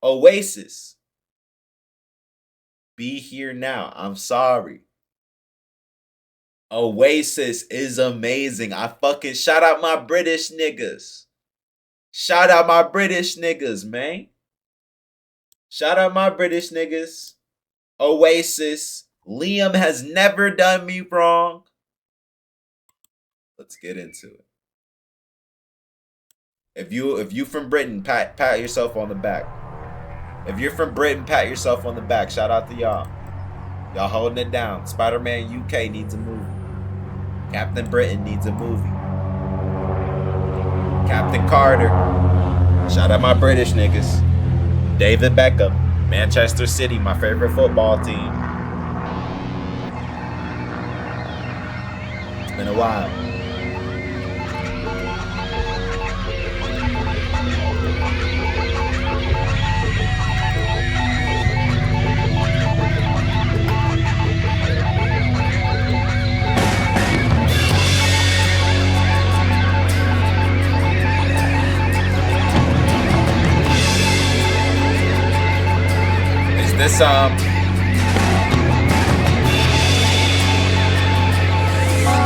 Oasis, be here now. I'm sorry. Oasis is amazing. I fucking shout out my British niggas. Shout out my British niggas, man. Shout out my British niggas. Oasis. Liam has never done me wrong. Let's get into it. If you from Britain, pat yourself on the back. If you're from Britain, pat yourself on the back. Shout out to y'all. Y'all holding it down. Spider-Man UK needs a movie. Captain Britain needs a movie. Captain Carter. Shout out my British niggas. David Beckham. Manchester City, my favorite football team. It's been a while.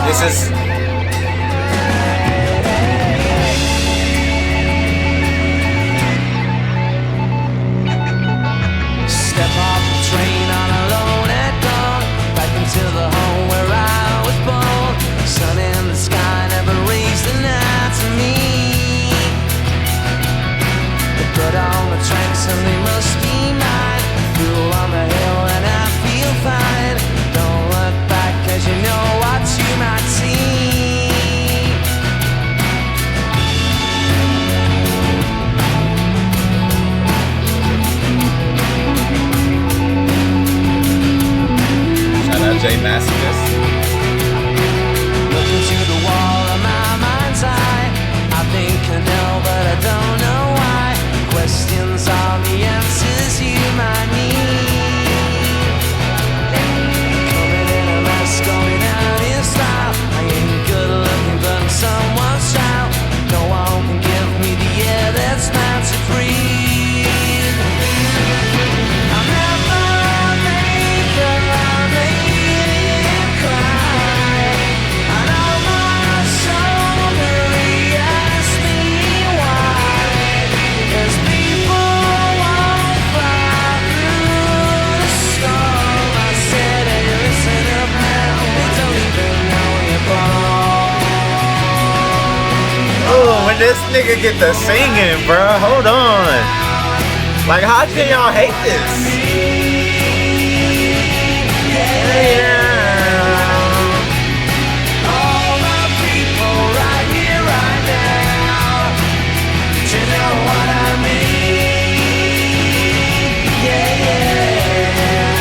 This is step off the train on alone at dawn, back into the home where I was born. Sun in the sky never raised the night to me. They put on the tracks and they must be mine. On the hill and I feel fine. Don't look back, cause you know what you might see. shout out Jay Massacus. Looking to the wall of my mind's eye, I think I know but I don't know why. Questions are the answers you might need. Coming in a mess, going out in style. I ain't good looking but I'm someone's child. No one can give me the air that's meant to breathe. I'll never make a lady cry. I know my soul really asks me why. 'Cause people won't fly through the storm. I said, hey, listen up now, they don't even know you're born. Oh, when this nigga get the singing, bro. Hold on. Like, how can y'all hate this? Yeah. All the people right here, right now. Do you know what I mean? Yeah, yeah.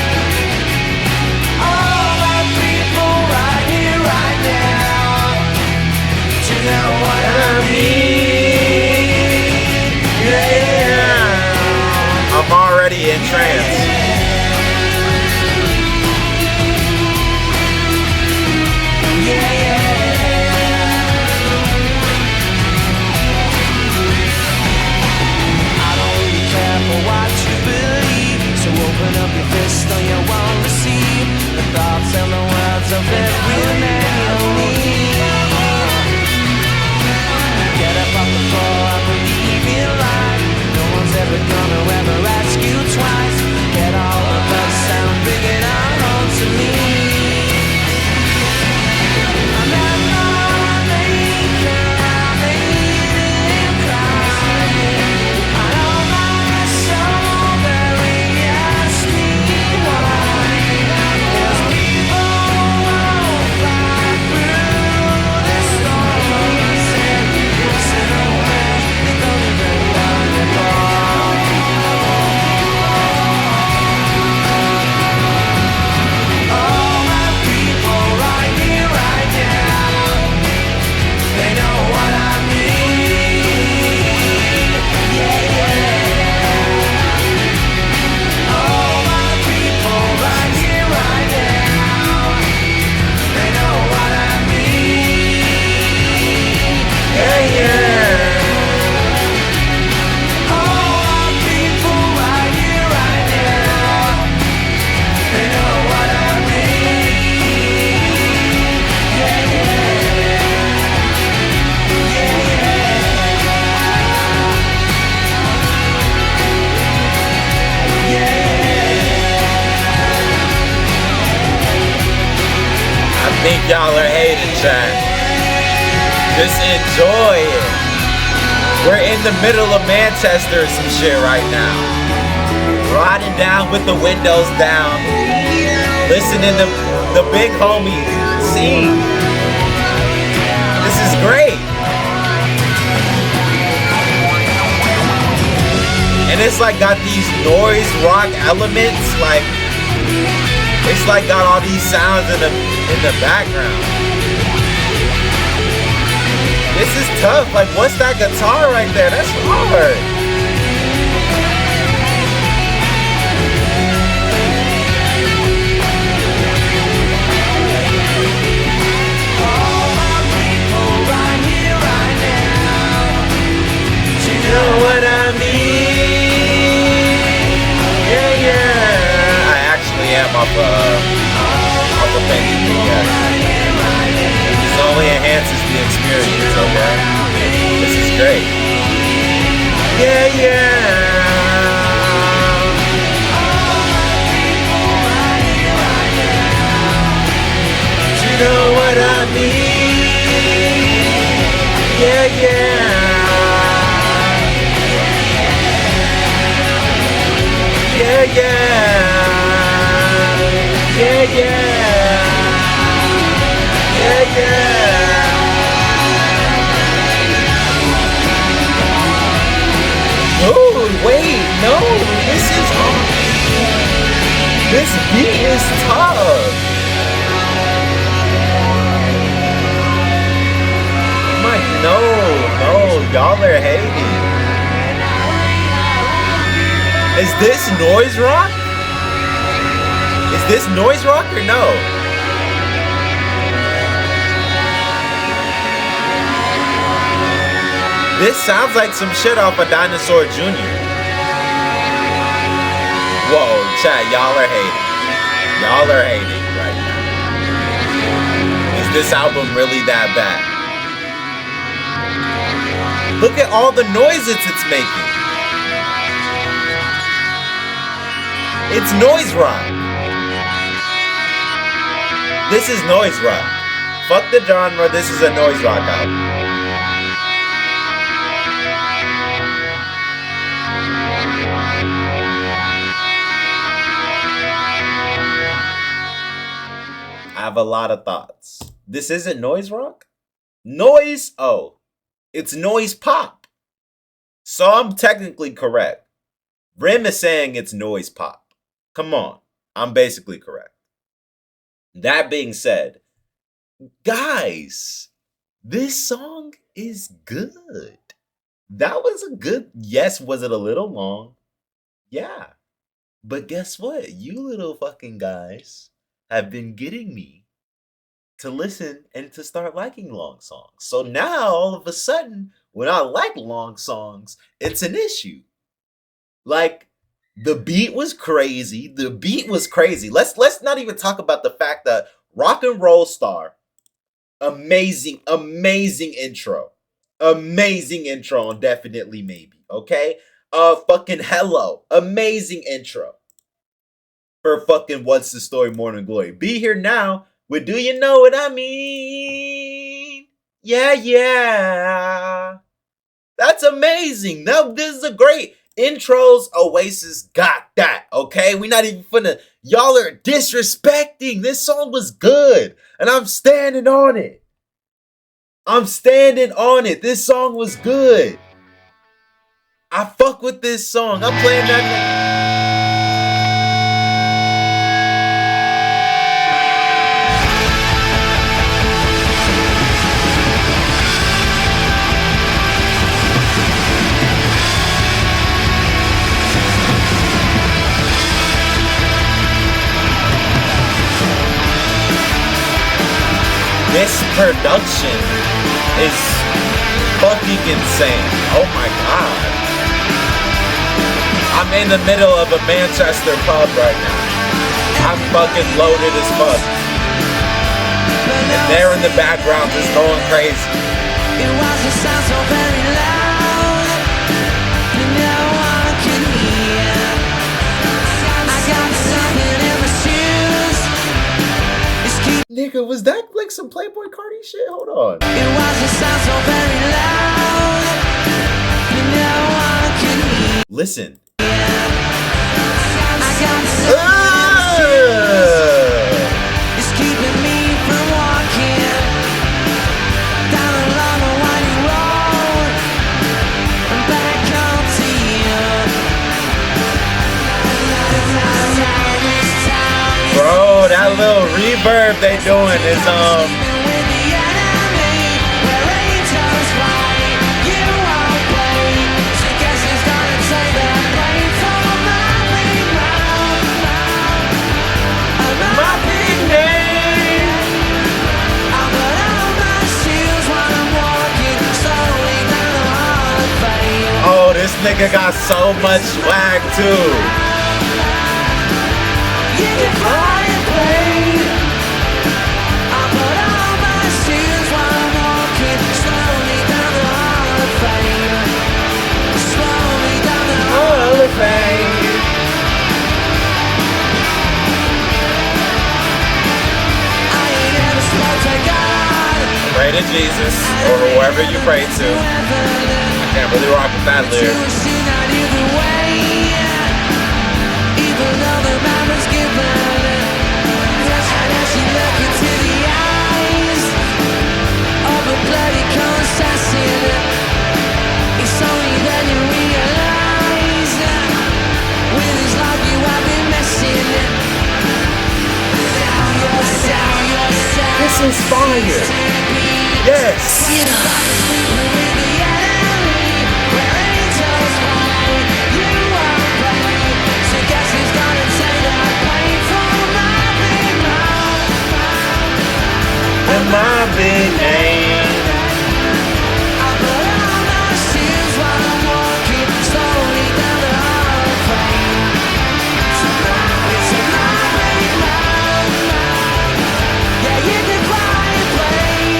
All the people right here, right now. Do you know what I mean? Yeah. I'm already in trance. Yeah, yeah. I don't really care for what you believe, so open up your fist on your wall to see the thoughts and the words of every man you need. Get up off the floor, I believe in life. No one's ever gonna ever ask you twice. Get all of us and bring it on home to me. I'm never make a lady cry. I know my soul very asks me Just enjoy it. We're in the middle of Manchester or some shit right now. Riding down with the windows down. Listening to the big homie sing. This is great. And it's like got these noise rock elements, like it's like got all these sounds in the background. This is tough. Like, what's that guitar right there? That's hard. You know what I mean? Yeah, yeah. I actually am off a penny. This only enhances the experience, okay? This is great. Yeah, yeah. You know what I mean? Yeah, yeah. Yeah, yeah. Yeah, yeah. Yeah, yeah. Oh, wait, no, this is hard. This beat is tough. Mike, no, y'all are hating. Is this noise rock? Is this noise rock or no? This sounds like some shit off of Dinosaur Jr. Whoa, chat, y'all are hating. Y'all are hating right now. Is this album really that bad? Look at all the noises it's making. It's noise rock. This is noise rock. Fuck the genre, this is a noise rock album. I have a lot of thoughts. This isn't noise rock? Noise? Oh, it's noise pop. So I'm technically correct. Rim is saying it's noise pop. Come on, I'm basically correct. That being said, guys, this song is good. That was a good, yes, was it a little long? Yeah. But guess what? You little fucking guys have been getting me to listen and to start liking long songs. So now, all of a sudden, when I like long songs, it's an issue. Like, the beat was crazy. The beat was crazy. Let's not even talk about the fact that Rock and Roll Star, amazing intro. Amazing intro on Definitely Maybe, okay? Fucking Hello, amazing intro. For fucking What's the Story, Morning Glory. Be Here Now with Do You Know What I Mean? Yeah, yeah. That's amazing. Now, this is a great intros. Oasis got that, okay? We're not even finna, y'all are disrespecting. This song was good, and I'm standing on it. I'm standing on it. This song was good. I fuck with this song. I'm playing that. This production is fucking insane. Oh my god. I'm in the middle of a Manchester pub right now. I'm fucking loaded as fuck. And they're in the background just going crazy. It wasn't sound so very loud. No one can hear. I got something in my shoes. Nigga, Nigga, was that like some Playboy Cardi shit? Hold on. It wasn't sound so very loud. You know I can hear. Listen. I got it's keeping me from walking down along a winding road and back home to you. Bro, that little reverb they doing is oh, this nigga got so much swag too. You can fly and play. I put on my shoes while I'm walking slowly down the hall of fame. Slowly down the hall of fame. I ain't ever spoke to God. Pray to Jesus or whoever you pray to. I can't really rock with that lyric. Even though the man was given, and as you look into the eyes of a bloody assassin, it's only then you realize with his life you have been messing. This is fire. Yes. My big name. I put on my shoes while I'm walking slowly down the hall of fame. It's a big mountain. Yeah, you can fly and play.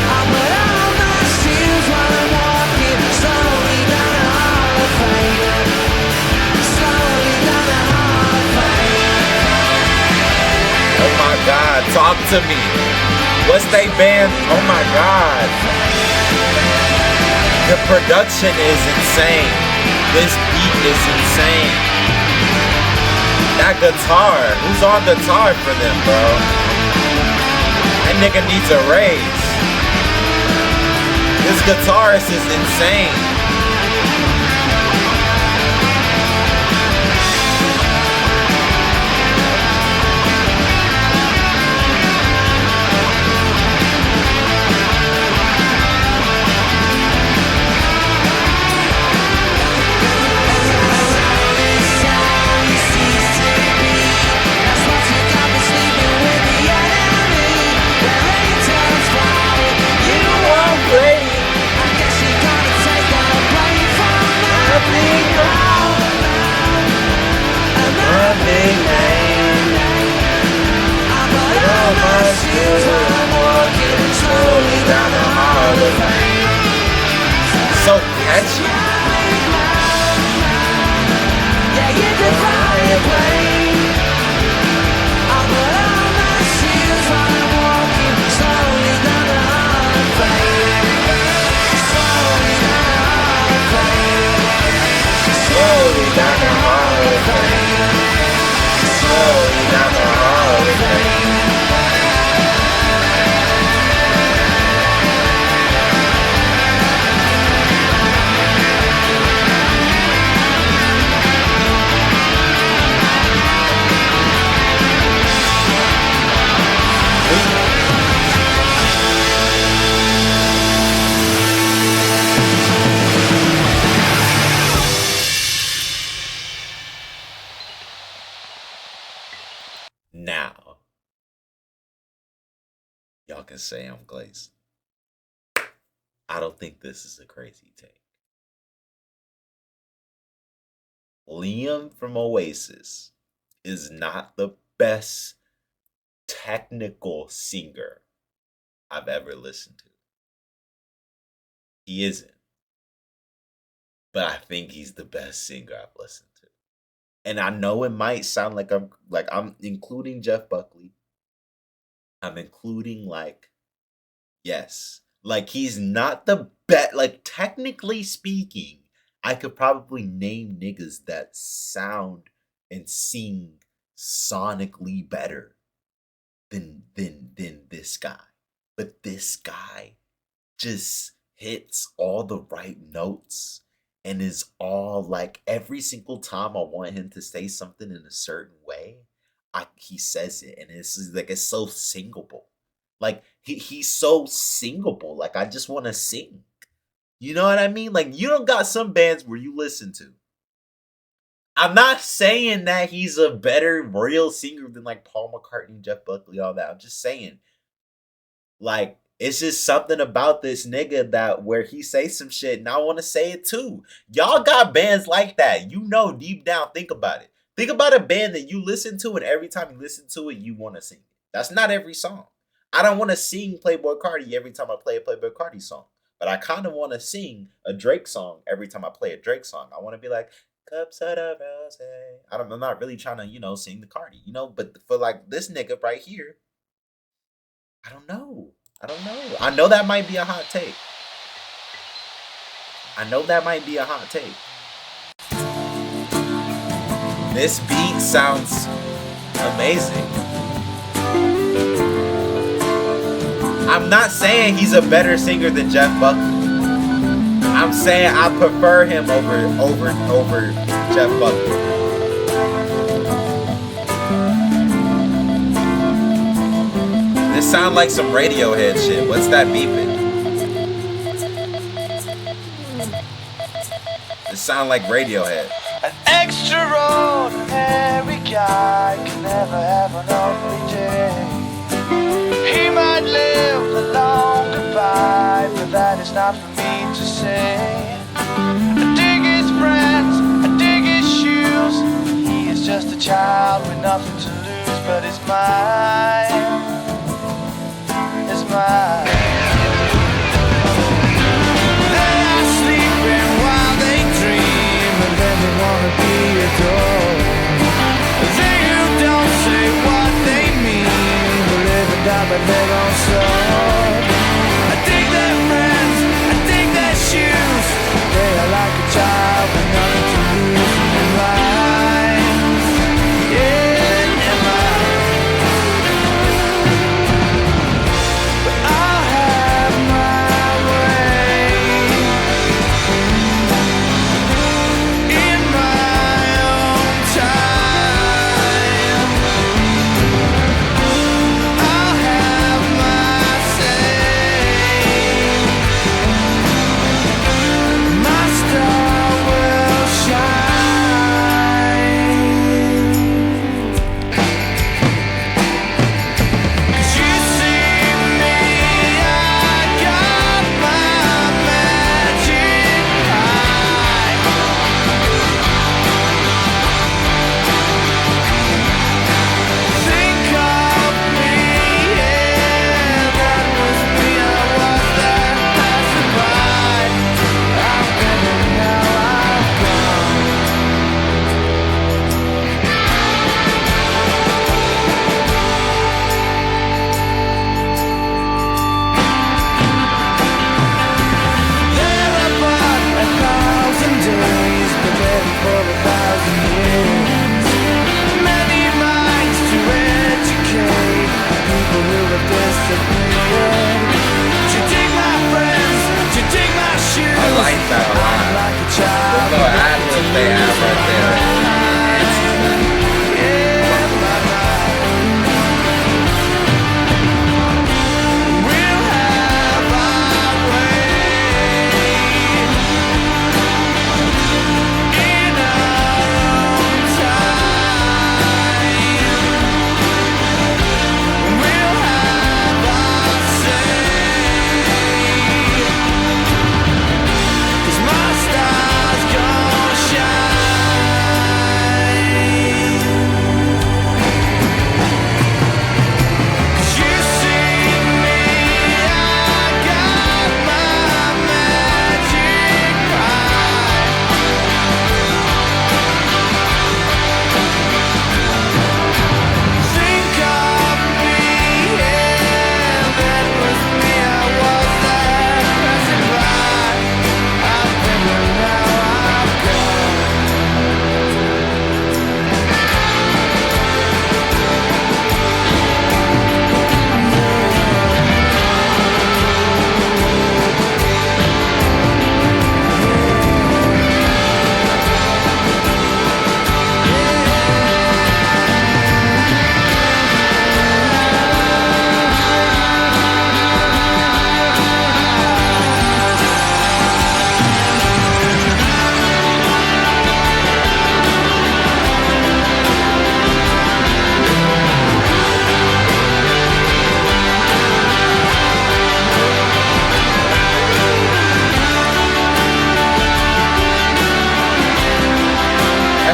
I put on my shoes while I'm walking slowly down the hall of fame. Slowly down the hall of fame. Oh my God, talk to me. What's they band? Oh my God. The production is insane. This beat is insane. That guitar. Who's on guitar for them, bro? That nigga needs a raise. This guitarist is insane. So catchy. Yeah, you can fly and play. I put on my shoes while I'm walking slowly down the hall of fame. Slowly down the hall of fame. Slowly down the hall of fame. Slowly down the hall of fame. Now, y'all can say I'm glazed. I don't think this is a crazy take. Liam from Oasis is not the best technical singer I've ever listened to. He isn't. But I think he's the best singer I've listened to. And I know it might sound like I'm including Jeff Buckley. I'm including like, yes, like he's not the best. Like technically speaking, I could probably name niggas that sound and sing sonically better than this guy. But this guy just hits all the right notes and is all like every single time I want him to say something in a certain way, he says it and it's so singable. Like he's so singable. Like I just want to sing. You know what I mean? Like you don't got some bands where you listen to. I'm not saying that he's a better real singer than like Paul McCartney, Jeff Buckley, all that. I'm just saying, like, it's just something about this nigga that where he say some shit and I want to say it too. Y'all got bands like that. You know, deep down, think about it. Think about a band that you listen to and every time you listen to it, you want to sing it. That's not every song. I don't want to sing Playboy Cardi every time I play a Playboy Cardi song. But I kind of want to sing a Drake song every time I play a Drake song. I want to be like, cups of the rose. I'm not really trying to, sing the Cardi, but for like this nigga right here, I don't know. I know that might be a hot take. This beat sounds amazing. I'm not saying he's a better singer than Jeff Buckley. I'm saying I prefer him over Jeff Buckley. This sound like some Radiohead shit. What's that beeping? This sound like Radiohead. An extraordinary guy can never have an ordinary day. He might live a long goodbye, but that is not for me to say. I dig his friends, I dig his shoes. He is just a child with nothing to lose, but it's mine. It's mine. They are sleeping while they dream, and then they wanna be adored. They who don't say what they mean will live and die by their own sword. I dig their friends, I dig their shoes. They are like a child with nothing to lose. In mine, yeah, in mine.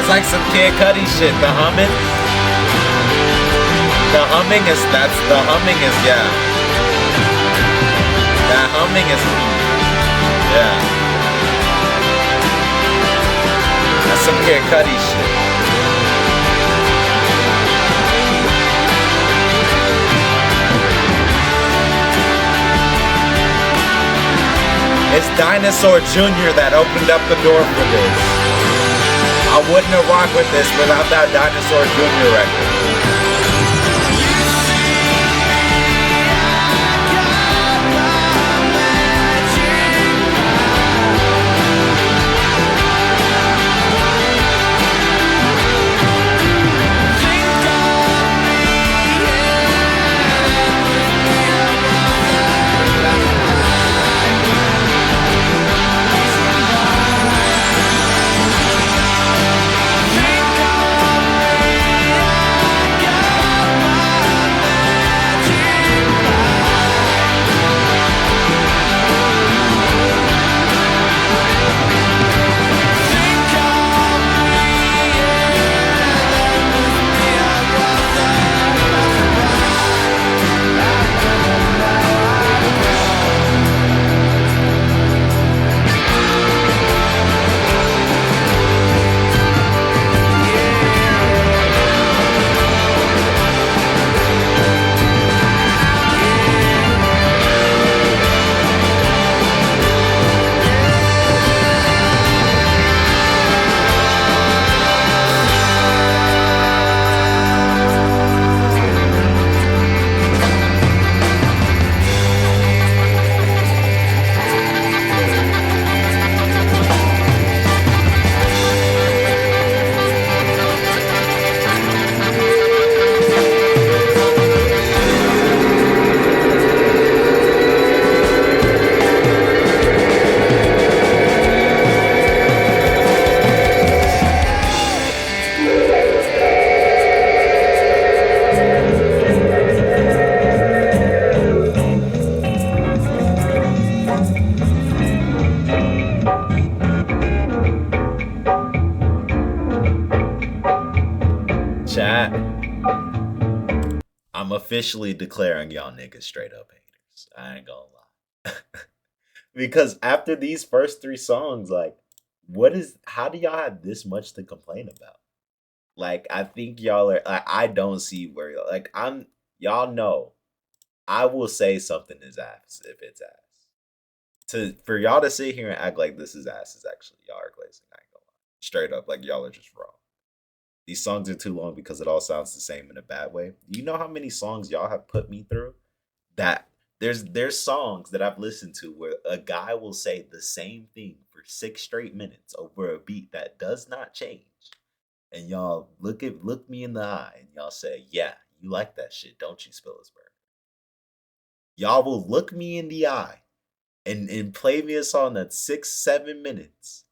like some Kid Cudi shit. The humming is yeah. That humming is yeah. That's some Kid Cudi shit. It's Dinosaur Jr. that opened up the door for this. I wouldn't have rocked with this without that Dinosaur Jr. record. Chat, I'm officially declaring y'all niggas straight up haters. I ain't gonna lie. Because after these first three songs, like, how do y'all have this much to complain about? Like, I think y'all are, I don't see where, like, y'all know, I will say something is ass if it's ass. For y'all to sit here and act like this is ass is actually, y'all are glazing. I ain't gonna lie. Straight up, like, y'all are just wrong. These songs are too long because it all sounds the same in a bad way. You know how many songs y'all have put me through? That there's songs that I've listened to where a guy will say the same thing for 6 straight minutes over a beat that does not change. And y'all look me in the eye and y'all say, yeah, you like that shit, don't you, Spillisberg? Y'all will look me in the eye and play me a song that's 6, 7 minutes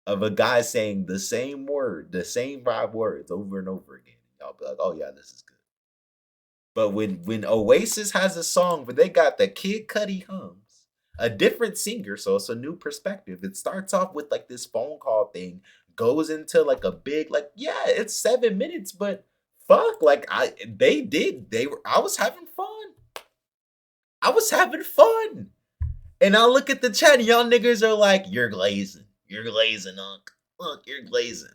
of a guy saying the same word, the same 5 words over and over again. Y'all be like, oh yeah, this is good. But when Oasis has a song where they got the Kid Cudi hums, a different singer, so it's a new perspective. It starts off with like this phone call thing, goes into like a big, like, yeah, it's 7 minutes, but fuck, like I was having fun. I was having fun. And I look at the chat and y'all niggas are like, you're glazing. You're glazing, Unc. Look, you're glazing.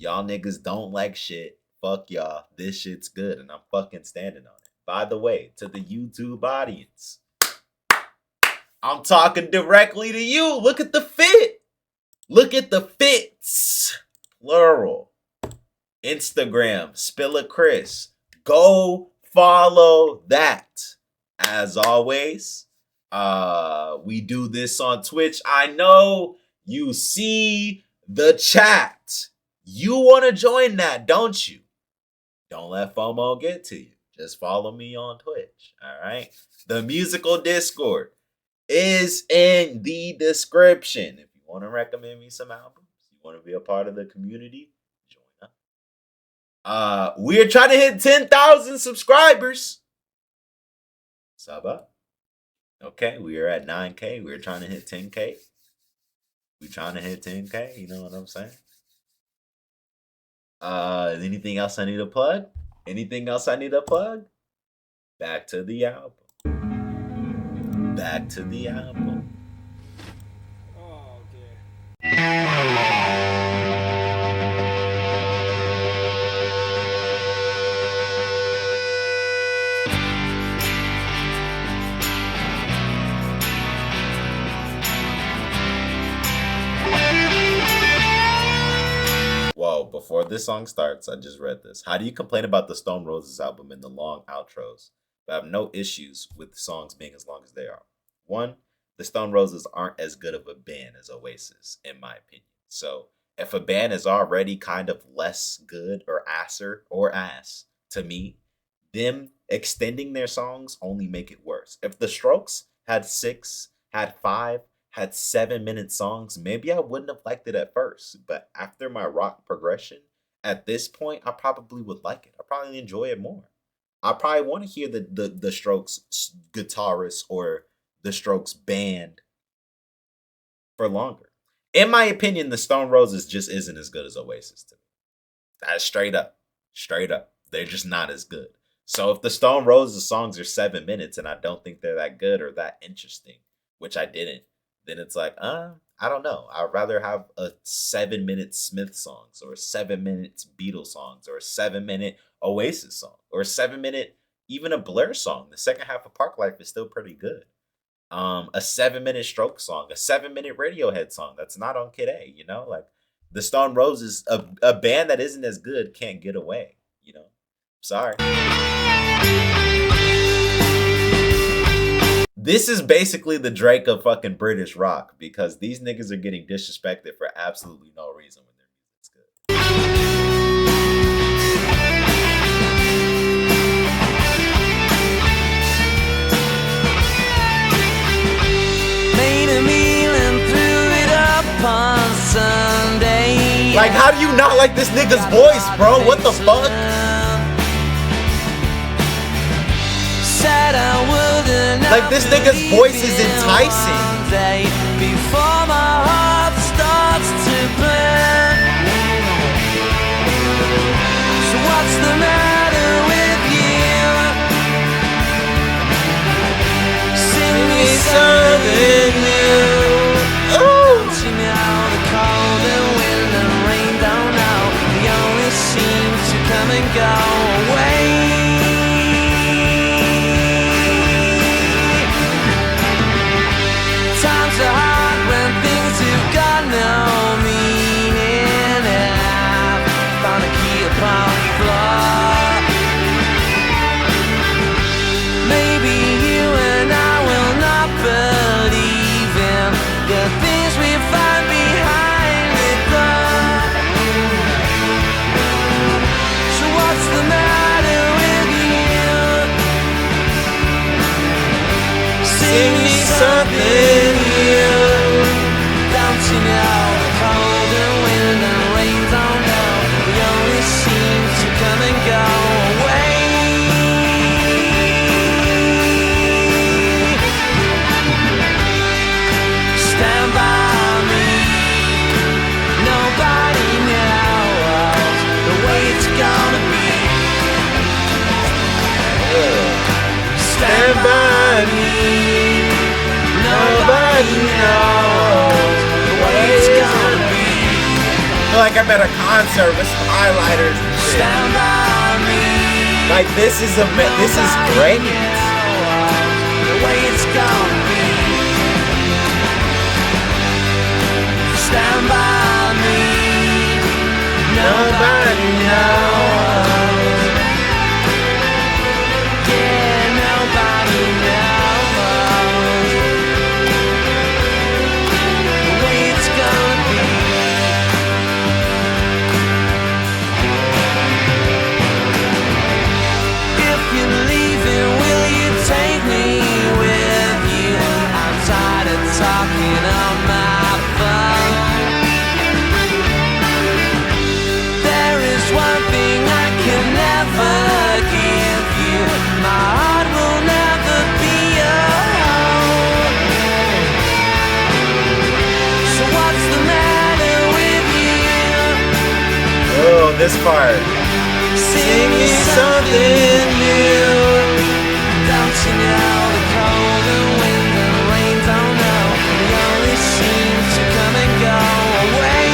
Y'all niggas don't like shit. Fuck y'all. This shit's good and I'm fucking standing on it. By the way, to the YouTube audience, I'm talking directly to you. Look at the fit. Look at the fits. Plural. Instagram, Spilla Chris. Go follow that. As always, we do this on Twitch. I know you see the chat. You want to join that, don't you? Don't let FOMO get to you. Just follow me on Twitch. All right. The musical Discord is in the description. If you want to recommend me some albums, you want to be a part of the community, join up. We're trying to hit 10,000 subscribers. Sub up. Okay, we are at 9K. We're trying to hit 10K. We're trying to hit 10K. You know what I'm saying? Anything else I need to plug? Anything else I need to plug? Back to the album. Back to the album. Oh, okay. Whoa, before this song starts, I just read this. How do you complain about the Stone Roses album in the long outros, but have no issues with songs being as long as they are? One, the Stone Roses aren't as good of a band as Oasis, in my opinion. So if a band is already kind of less good or asser or ass to me, them extending their songs only make it worse. If the Strokes had six, had five, had 7 minute songs, maybe I wouldn't have liked it at first. But after my rock progression, at this point, I probably would like it. I probably enjoy it more. I probably want to hear the Strokes guitarist or the Strokes band for longer. In my opinion, the Stone Roses just isn't as good as Oasis to me. That's straight up. Straight up. They're just not as good. So if the Stone Roses songs are 7 minutes and I don't think they're that good or that interesting, which I didn't, then it's like, I don't know. I'd rather have a 7 minute Smith songs or 7 minutes Beatles songs or a 7 minute Oasis song or a 7 minute, even a Blur song. The second half of Park Life is still pretty good. A 7 minute Stroke song, a 7 minute Radiohead song that's not on Kid A, like the Stone Roses, a band that isn't as good can't get away, Sorry. This is basically the Drake of fucking British rock because these niggas are getting disrespected for absolutely no reason when their music's good. Made a meal and threw it up on Sunday. Like, how do you not like this nigga's voice, bro? What the fuck? Said I wouldn't. Like, this nigga's voice is enticing. Before my heart starts to burn. So what's the matter with you? Sing me something new. Don't you know the cold and wind and rain don't know. They only seem to come and go away. Times are hard when things have got no meaning, and I've found a key upon the floor. Maybe you and I will not believe in the things we find behind the door. So what's the matter with you? Sing me something new. Don't you know the cold and wind and rain don't know. We only seem to come and go away. Stand by me. Nobody knows the way it's gonna be. Stand by me. Nobody knows the way it's gonna be. I feel like I'm at a concert with some highlighters and shit. Stand by me. Like, this is great. The way it's gonna be. Stand by me. Nobody knows. Yeah, nobody knows the way it's gonna be. If you're leaving, will you take me with you? I'm tired of talking on my phone. There this part. Sing me something new. Don't you know the cold and wind and rain don't know? We only seem to come and go away.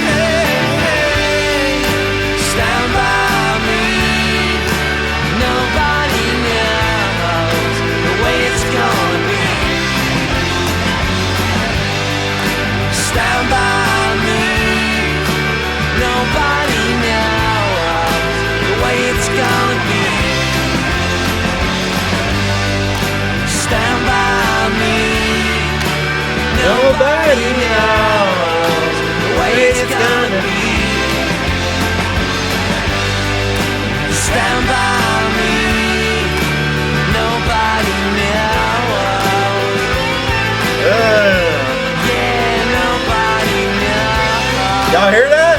Hey, stand by me. Nobody knows the way it's gonna be. Stand by me. Nobody knows the way it's gonna be. Stand by me. Nobody knows the way it's gonna be. Stand by me. Nobody knows. Yeah, nobody knows. Y'all hear that?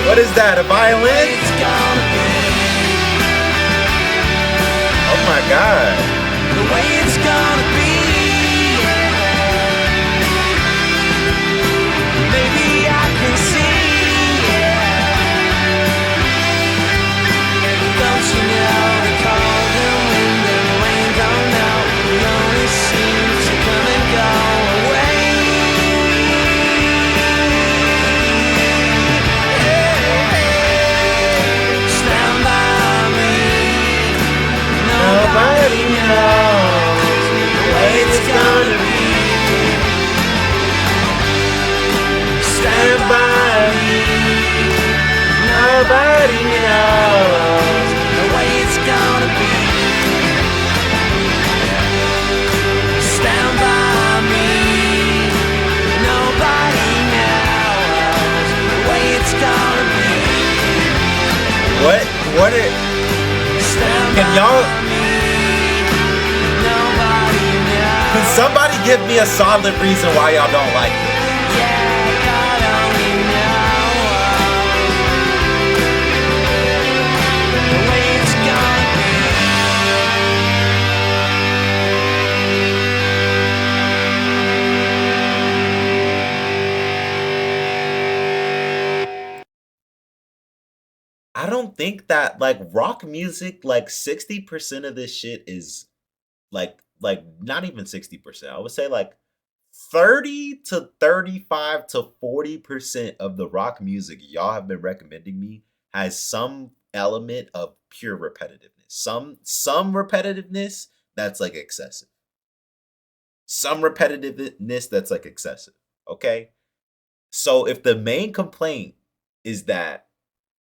What is that? A violin? It's gonna be. Oh my god. The way it's gonna be, yeah. Maybe I can see, yeah. Don't you know the cold and wind and rain don't know? We only seem to come and go away. Stand by me. Nobody knows the way it's gonna be. Stand by me. Nobody knows the way it's gonna be. Stand by me. Nobody knows the way it's gonna be. What? What it? Stand Can y'all? by me. Nobody knows. Can somebody give me a solid reason why y'all don't like it? Yeah, God only knows the way it's gonna be. I don't think that like rock music, like 60% of this shit is like not even 60%. I would say like 30 to 35 to 40% of the rock music y'all have been recommending me has some element of pure repetitiveness. Some repetitiveness that's like excessive. Some repetitiveness that's like excessive. Okay? So if the main complaint is that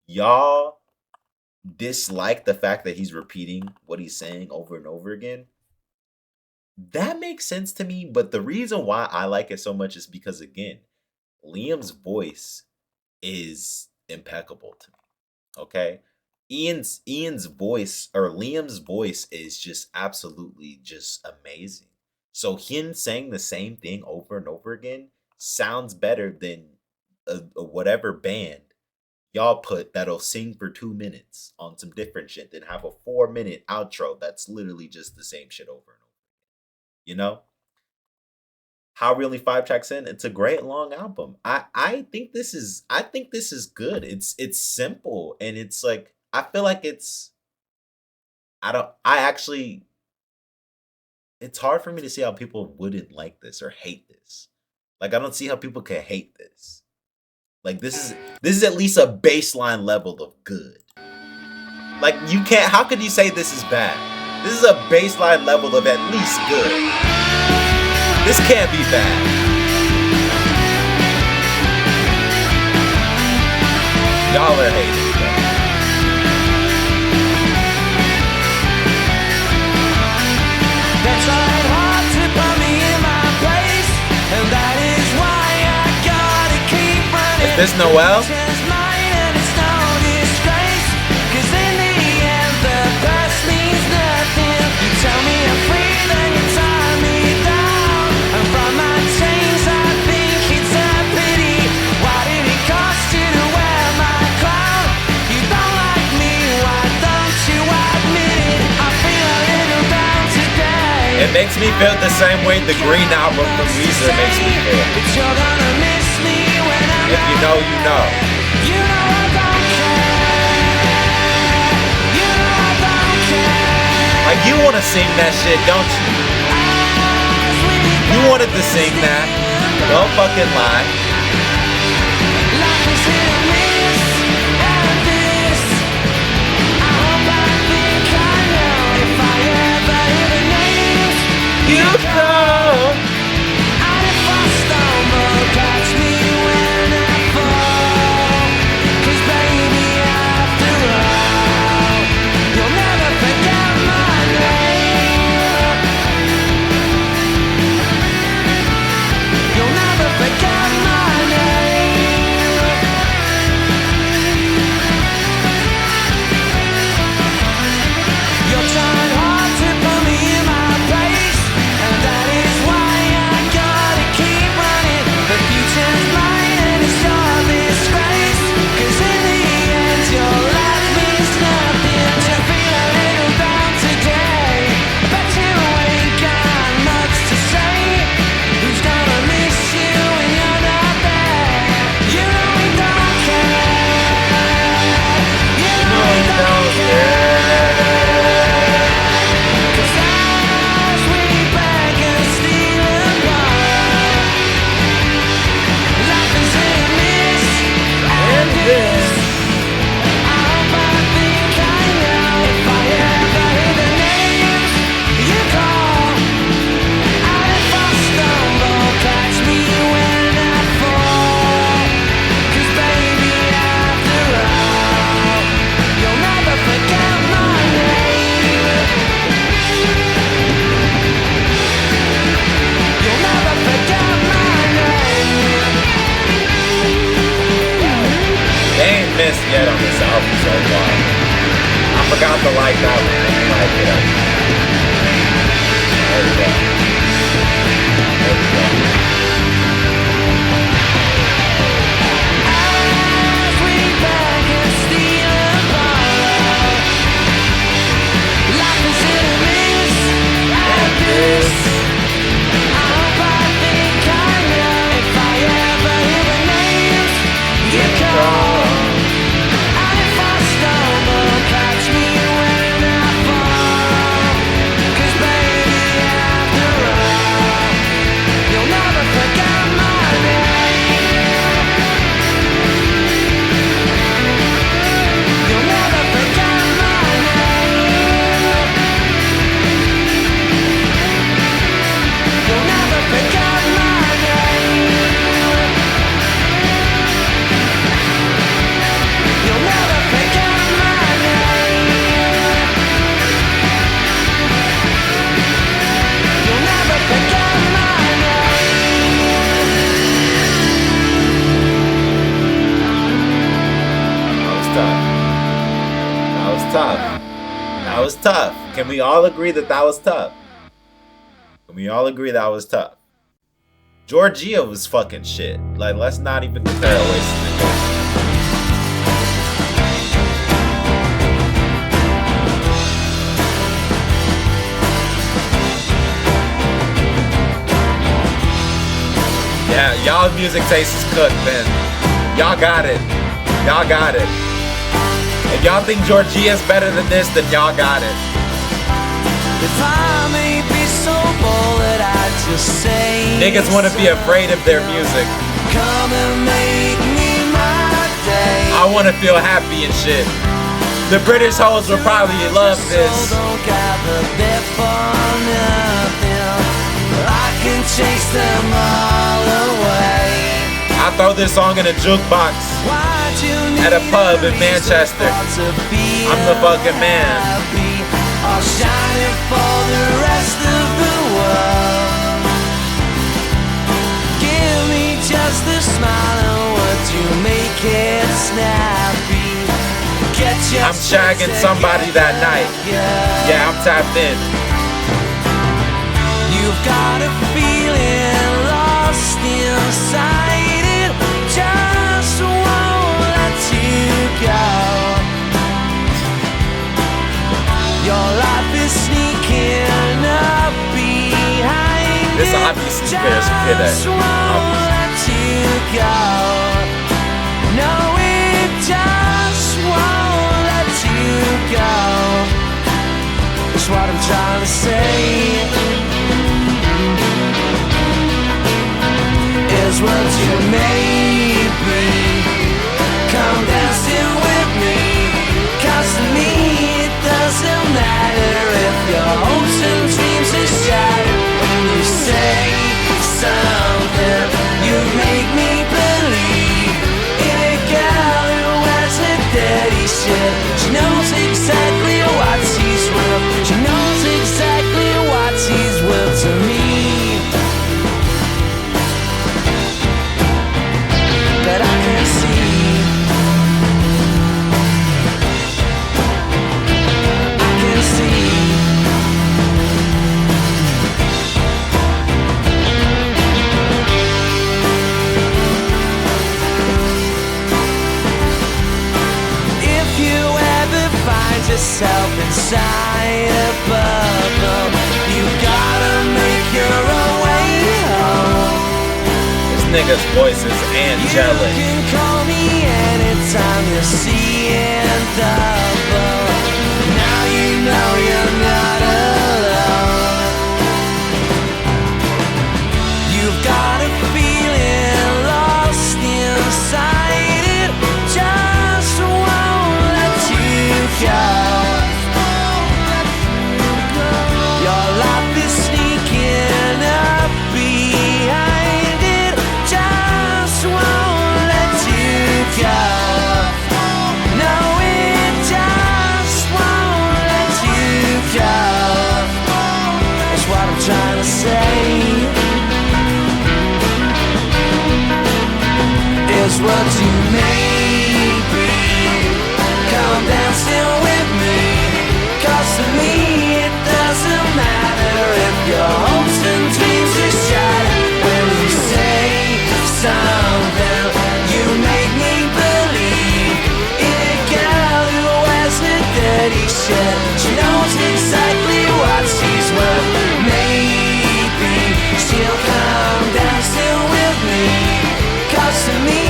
y'all dislike the fact that he's repeating what he's saying over and over again, that makes sense to me. But the reason why I like it so much is because, again, Liam's voice is impeccable to me. Okay? Ian's voice, or Liam's voice, is just absolutely just amazing. So him saying the same thing over and over again sounds better than a whatever band y'all put that'll sing for 2 minutes on some different shit, then have a 4-minute outro that's literally just the same shit over and over. You know? How We Only 5 tracks in, it's a great long album. I think this is good. It's simple, and it's like I feel like it's it's hard for me to see how people wouldn't like this or hate this. Like I don't see how people can hate this. Like this is at least a baseline level of good. Like you can't, how could you say this is bad? This is a baseline level of at least good. This can't be bad. Y'all are hating. They tried hard to put me in my place, and that is why I gotta keep running. Is this Noel? Just mine and it's no disgrace, 'cause in the end the past means nothing. You tell me I'm free, then you tie me down, and from my chains I think it's a pity. Why did it cost you to wear my crown? You don't like me, why don't you admit it? I feel a little down today. It makes me feel the same way the Green album from Weezer makes me feel. It's your know you know. You know I don't care. You know I don't care. Like you wanna sing that shit, don't you? You wanted to sing that. Don't fucking lie. Life is hit or miss, and this. I hope I think I know if I ever hear the names you call. And if I stumble, catch me when I fall. 'Cause baby, after all, you'll never forget my name. You'll never forget my name. You're trying hard to put me in my place, and that is why I gotta keep running. The future's mine and it's your disgrace. 'Cause in the end your life means nothing. To feel a little down today, but you ain't got much to say. Who's gonna miss you when you're not there? You know we don't care. You know we don't care. 'Cause as we beg and steal and borrow, life is hit or miss, and this. I hope I think I know if I ever hear the names you call. And if I stumble, catch me when I fall. 'Cause baby, after all, you'll never forget my name. You'll never forget my name. They ain't missed yet on this album so far. I forgot to like that one. Let me like it up. There we go. There we go. As we beg and steal and borrow, life is hit or miss, and this. I hope I think I know if I ever hear the names you call. And if I stumble, catch me when I fall. 'Cause baby, after all, you'll never forget my name. You'll never forget my name. You'll never forget my name. You'll never forget my name. You'll never forget my That was tough. That was tough. Can we all agree that that was tough? Can we all agree that was tough? Georgia was fucking shit. Like, let's not even compare Oasis to this. Yeah, y'all music taste is cooked, man. Y'all got it. Y'all got it. If y'all think Georgia is better than this, then y'all got it. If I may be so bold that I just say, Niggas want to be afraid of their music. come and make me my day. I want to feel happy and shit. The British hoes will probably love this. So don't gather there for nothing. I can chase them all away. I throw this song in a jukebox Why'd you at a need pub in reason Manchester. for to be I'm the fucking man. happy, or shining for the rest of the world? Give me just a smile and would you make it snappy? Get your I'm shagging somebody that night. Yeah, I'm tapped in. You've got a feeling lost inside it, just won't let you go. Your life is sneaking up behind This it, obviously bears kid just won't let you go. No, it just won't let you go. That's what I'm trying to say. Is what you maybe come dancing with me. 'Cause to me it doesn't matter if your hopes and dreams are shattered. When you say something, you make me believe in a girl who wears her dirty shit. She knows exactly what she's worth. She knows exactly what she's worth to me. But I can see, I can see. If you ever find yourself inside a bubble, you gotta make your own way home. This nigga's voice is angelic. You can call me anytime you're seeing double. Now you know you're not alone. You've got a feeling lost inside. It just won't let you go. Your life is sneaking up behind it. Just won't let you go. No, it just won't let you go. That's what I'm trying to say. Is what you may be. Come dancing with me. 'Cause to me it doesn't matter if your hopes and dreams are shattered. When you say something, you make me believe in a girl who wears her dirty shit. She knows exactly what she's worth. Maybe she'll come dancing with me. 'Cause to me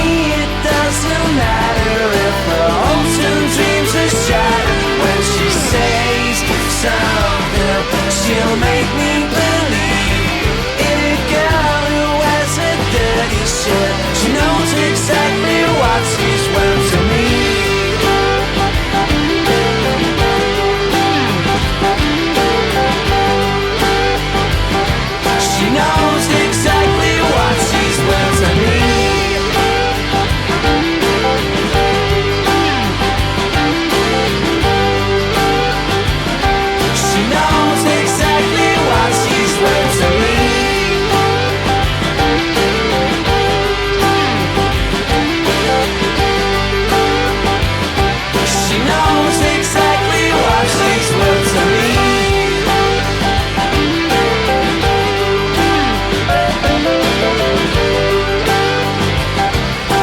it doesn't matter if her hopes and dreams are shattered. When she says something, she'll make me believe in a girl who wears her dirty shit. She knows exactly what she's worth to me. She knows exactly what she's worth to me. She knows exactly what she's worth to me. She knows exactly what she's worth to me.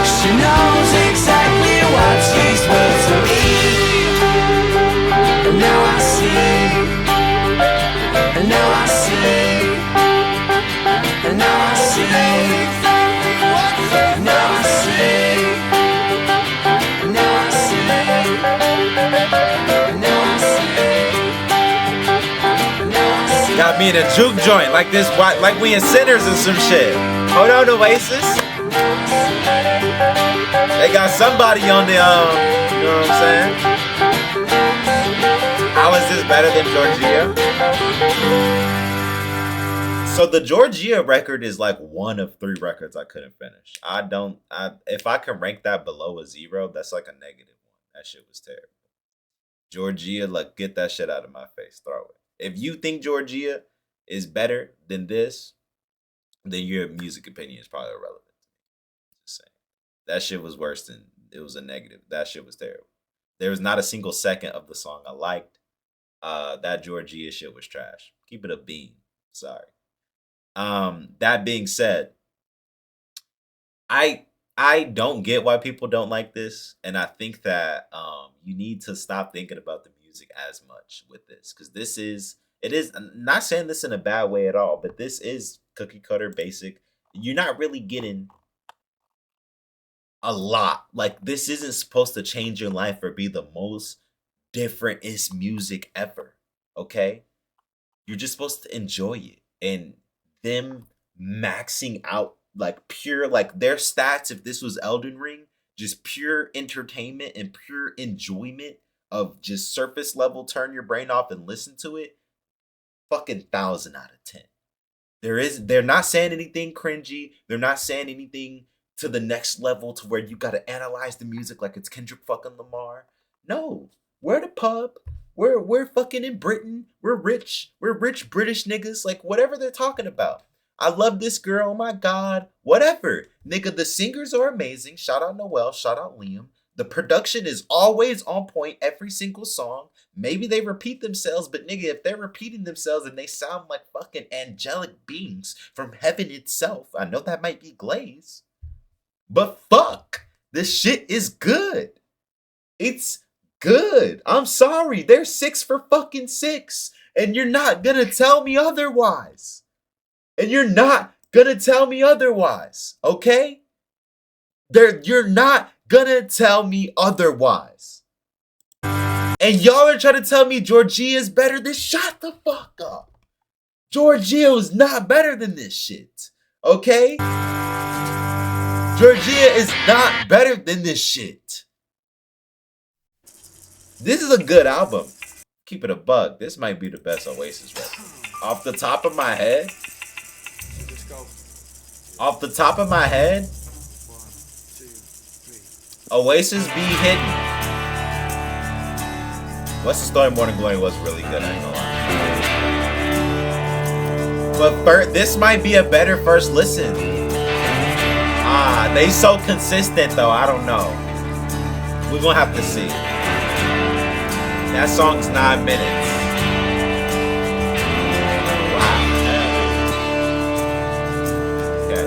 She knows exactly what she's worth to me. And now I see. And now I see. And now I see. And now I see. And now I see. And now I see. And now I see. Got me in a juke joint like this, like we in Sinners and some shit. Hold on, Oasis. They got somebody on the you know what I'm saying? How is this better than Georgia? So the Georgia record is like one of 3 records I couldn't finish. If I can rank that below a 0, that's like a negative one. That shit was terrible. Georgia, like, get that shit out of my face. Throw it. If you think Georgia is better than this, then your music opinion is probably irrelevant. Just saying. That shit was worse than, it was a negative. That shit was terrible. There was not a single second of the song I liked. That Georgia shit was trash. Keep it a bean. Sorry. That being said, I don't get why people don't like this, and I think that you need to stop thinking about the music as much with this, because it is. I'm not saying this in a bad way at all, but this is cookie cutter basic. You're not really getting a lot. Like, this isn't supposed to change your life or be the most differentest music ever. Okay? You're just supposed to enjoy it. And them maxing out like pure, like their stats, if this was Elden Ring, just pure entertainment and pure enjoyment of just surface level, turn your brain off and listen to it, fucking 1,000 out of 10. They're not saying anything cringy. They're not saying anything to the next level to where you gotta analyze the music like it's Kendrick fucking Lamar. No. We're at a pub. We're fucking in Britain. We're rich. We're rich British niggas. Like, whatever they're talking about. I love this girl. Oh my God. Whatever. Nigga, the singers are amazing. Shout out Noel. Shout out Liam. The production is always on point every single song. Maybe they repeat themselves, but nigga, if they're repeating themselves and they sound like fucking angelic beings from heaven itself, I know that might be Glaze. But fuck, this shit is good. It's good. I'm sorry. They're 6 for fucking 6. And you're not gonna tell me otherwise. And you're not gonna tell me otherwise. Okay? You're not gonna tell me otherwise. And y'all are trying to tell me Georgia is better than, shut the fuck up. Georgia is not better than this shit. Okay? Georgia is not better than this shit. This is a good album. Keep it a buck. This might be the best Oasis record. Off the top of my head. Off the top of my head. Oasis be hitting. What's the Story? Morning Glory was really good. I ain't gonna lie. But this might be a better first listen. They so consistent though. I don't know. We're gonna have to see. That song's 9 minutes. Wow. Okay.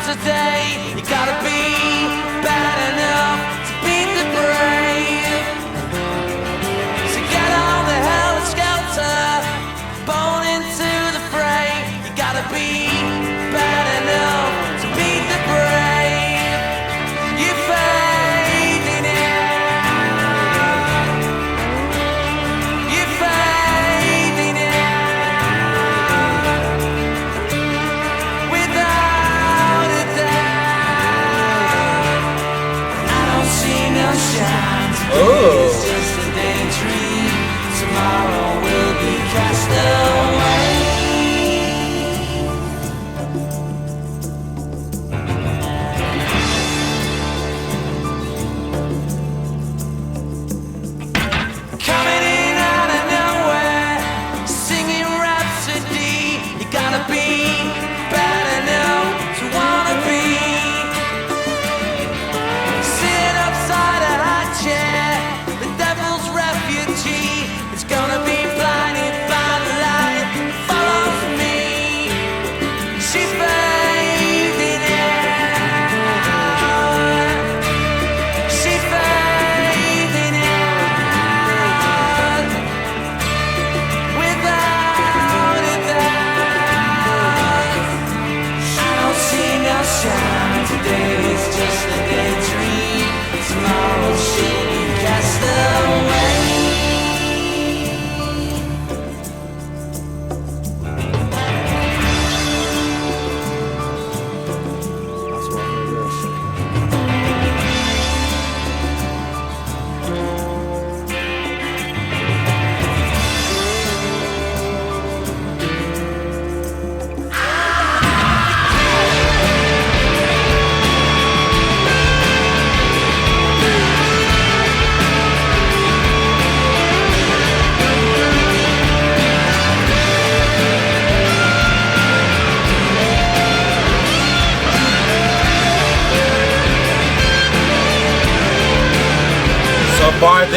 Today, you gotta be bad enough to beat the brave. So get on the hell and skelter, bone into the fray. You gotta be bad enough to beat the brave. You're fading out. You're fading out. Without Oh. It's just a daydream. Tomorrow will be cast away.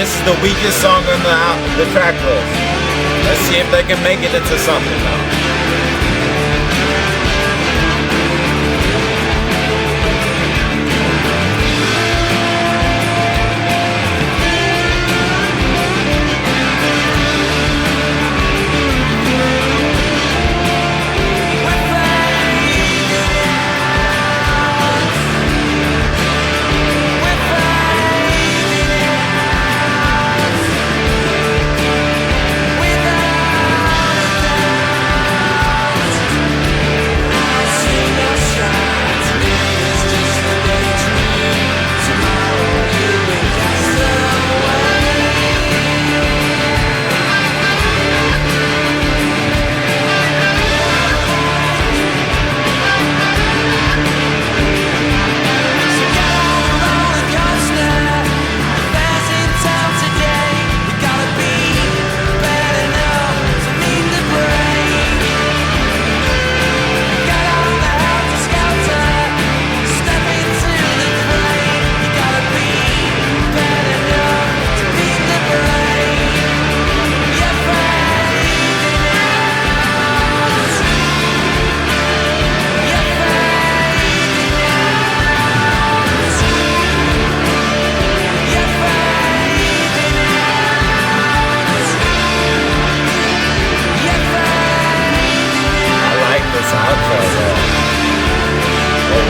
this is the weakest song on the track list. Let's see if they can make it into something now.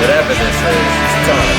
Whatever this is, it's tough.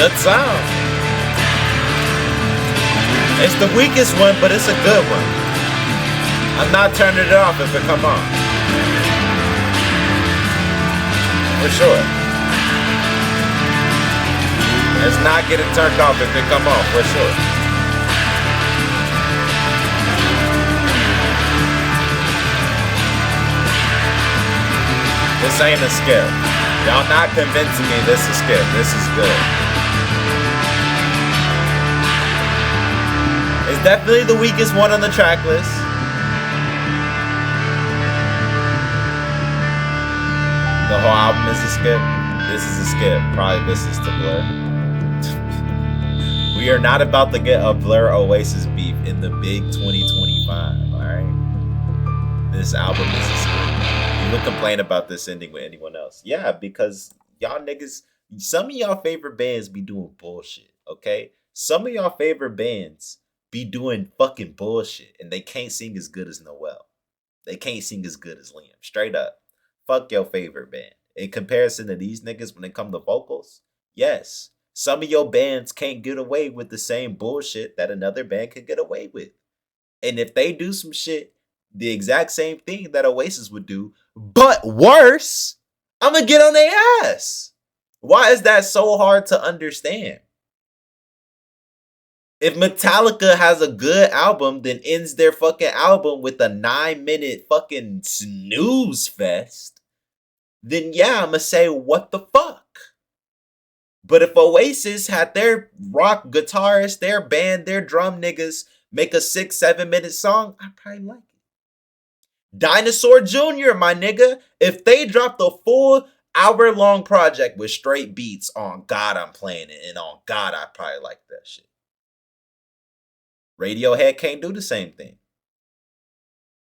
Good sound. It's the weakest one, but it's a good one. I'm not turning it off if it come on. For sure. It's not getting turned off if it come on, for sure. This ain't a skip. Y'all not convincing me this is skip. This is good. It's definitely the weakest one on the track list. The whole album is a skip. This is a skip. Probably this is to Blur. We are not about to get a Blur Oasis beef in the big 2025, alright? This album is a skip. You would complain about this ending with anyone else. Yeah, because y'all niggas, some of y'all favorite bands be doing bullshit, okay? Some of y'all favorite bands be doing fucking bullshit, and they can't sing as good as Noel. They can't sing as good as Liam. Straight up. Fuck your favorite band. In comparison to these niggas when it come to vocals, yes, some of your bands can't get away with the same bullshit that another band could get away with. And if they do some shit, the exact same thing that Oasis would do, but worse, I'm gonna get on their ass. Why is that so hard to understand? If Metallica has a good album, then ends their fucking album with a 9-minute fucking snooze fest, then yeah, I'm gonna say, what the fuck? But if Oasis had their rock guitarist, their band, their drum niggas make a 6-7 minute song, I'd probably like it. Dinosaur Jr., my nigga, if they dropped a full hour-long project with straight beats, on God, I'm playing it, and on God, I probably like that shit. Radiohead can't do the same thing.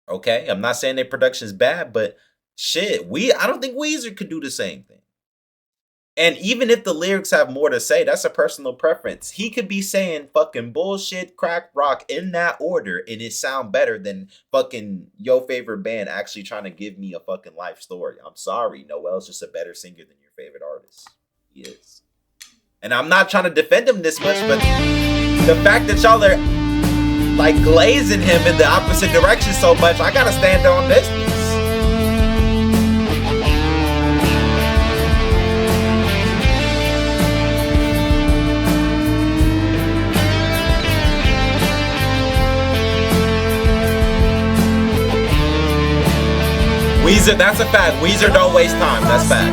Okay, I'm not saying their production's bad, but shit, I don't think Weezer could do the same thing. And even if the lyrics have more to say, that's a personal preference. He could be saying fucking bullshit, crack rock in that order, and it sound better than fucking your favorite band actually trying to give me a fucking life story. I'm sorry, Noel's just a better singer than your favorite artist. He is. And I'm not trying to defend him this much, but the fact that y'all are like glazing him in the opposite direction so much, I gotta stand on this. Weezer, that's a fact. Weezer don't waste time. That's facts.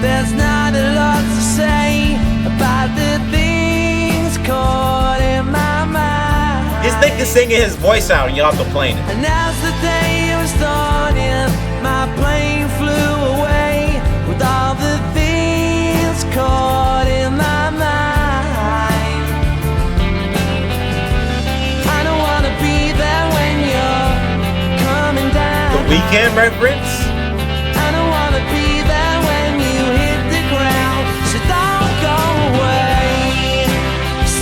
There's not a lot to say about the things caught in my mind. His nigga singing his voice out and y'all complaining. And as the day was dawning, my plane flew away with all the things caught in my mind. I don't wanna be there when you're coming down. The Weeknd reference? I don't wanna be there when you hit the ground. So don't go away.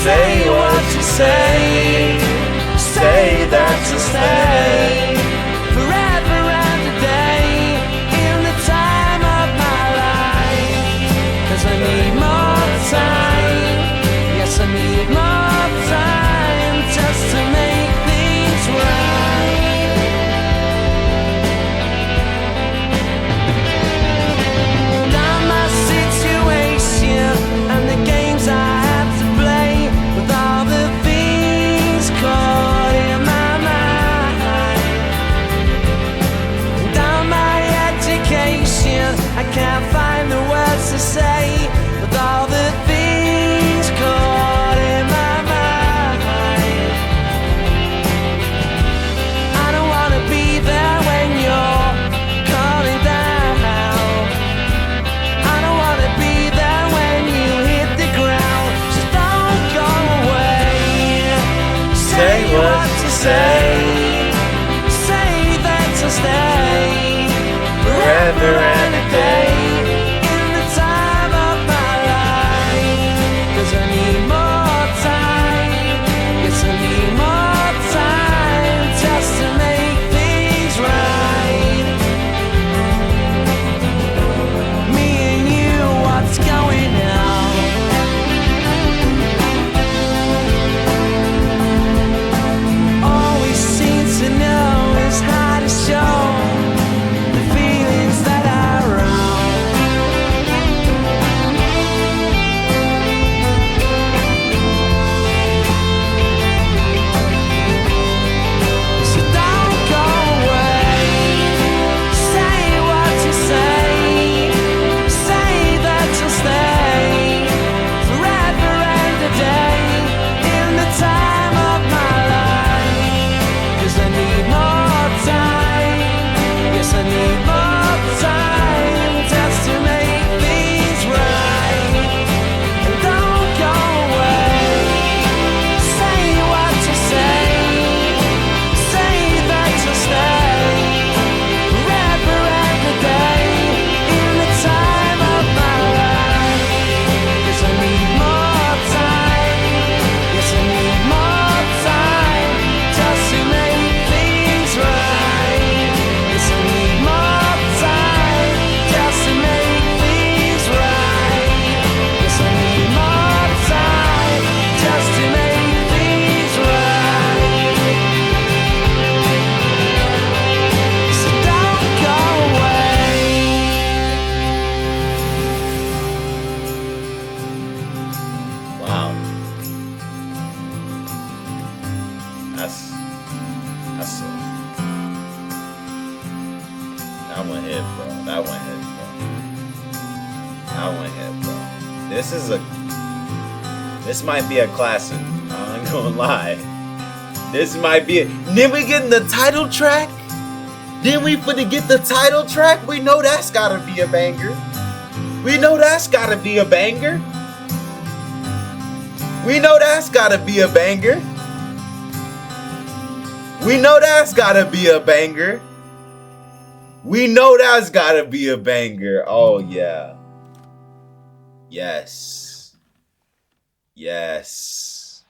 Say what you say. Say that you'll stay forever and a day in the time of my life. 'Cause I need more time. Yes, I need more time just to make things right. Down my situation and the games I have to play with all the things caught in my mind. Down my education, I can't find the words to say with all the things caught in my mind. I don't wanna be there when you're coming down. I don't wanna be there when you hit the ground. So don't go away. Say what you say. Say that you'll stay forever and a day in the time of my life. 'Cause I need more time. Yes, I need more time just to make things right. Me and you, what's going on? All we seem to know is how to show the feelings that are wrong. So don't go away. Say what you say. Say that you'll stay forever and a day in the time of my life. 'Cause I need more time. Yes, I need more time just to make things right. And don't go away. Say what you say. Say that you'll stay forever and a day in the time of my life. 'Cause I need more time. Yes, I need more time just to make things right. Yes, I need more time just to make things right. Yes, I need more time just to make things right. So don't go away. Wow. That's that one hit, bro. That one hit, bro. That one hit, bro. This might be a classic. I ain't gonna lie. This might be it. Then we getting the title track. Then we finna get the title track. We know that's gotta be a banger. We know that's gotta be a banger. We know that's gotta be a banger. We know that's gotta be a banger. We know that's gotta be a banger. Oh yeah. Yes. Yes.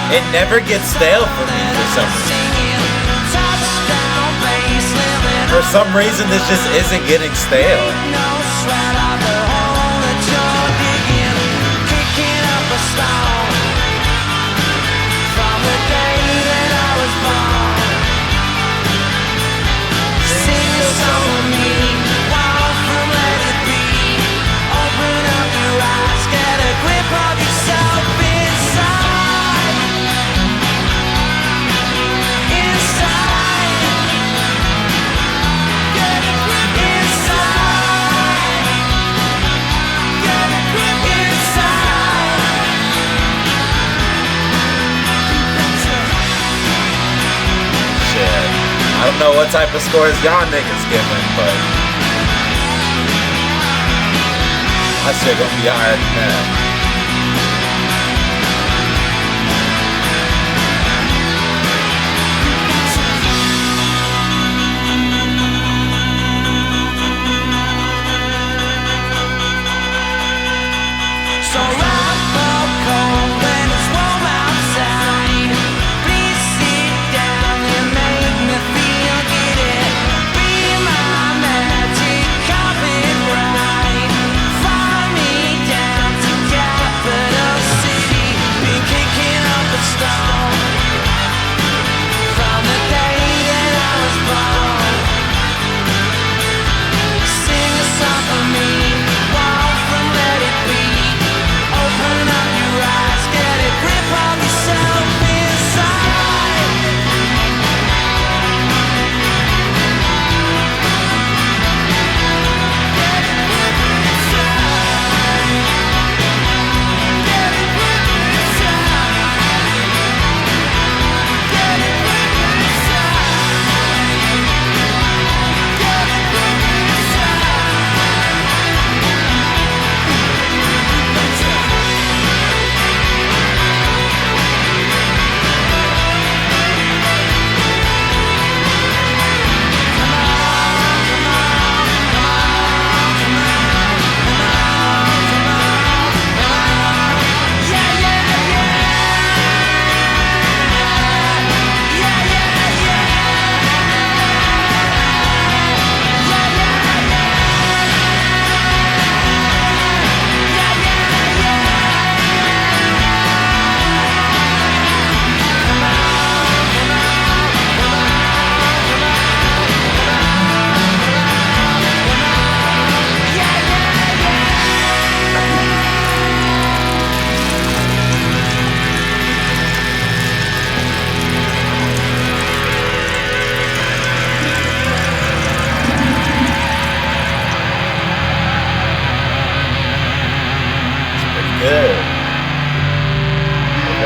It never gets stale for me for some reason. For some reason, this just isn't getting stale. I don't know what type of scores y'all niggas giving, but I shit gonna be higher than that.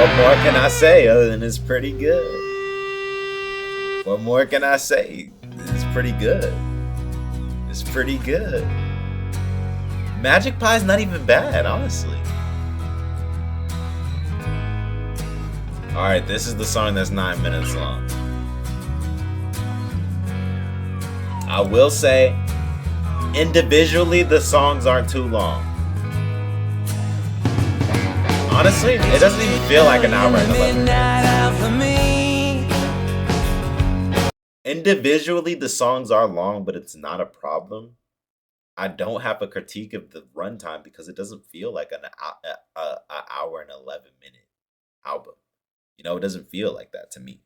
What more can I say other than it's pretty good? What more can I say? It's pretty good. It's pretty good. Magic Pie's not even bad, honestly. Alright, this is the song that's 9 minutes long. I will say, individually, the songs aren't too long. Honestly, it doesn't even feel like an hour and 11 minutes. Individually, the songs are long, but it's not a problem. I don't have a critique of the runtime because it doesn't feel like an hour and 11-minute album. You know, it doesn't feel like that to me.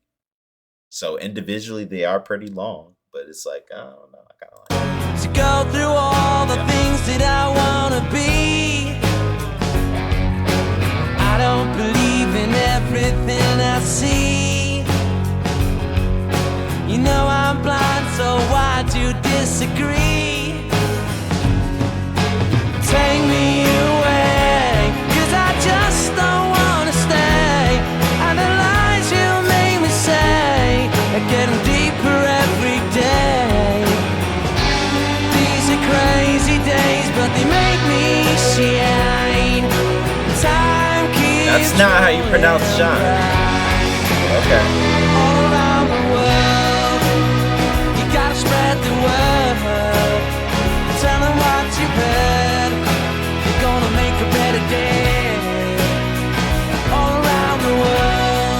So individually, they are pretty long, but it's like, I don't know, I kind of like it. To go through all the things that I want to be. I don't believe in everything I see. You know I'm blind, so why do you disagree? Take me away, 'cause I just don't wanna stay. And the lies you make me say are getting deeper every day. These are crazy days, but they make me shine. Time keeps That's not how you pronounce shine. Okay. all around the world. You gotta spread the word. Tell them what you heard. You're gonna make a better day. All around the world.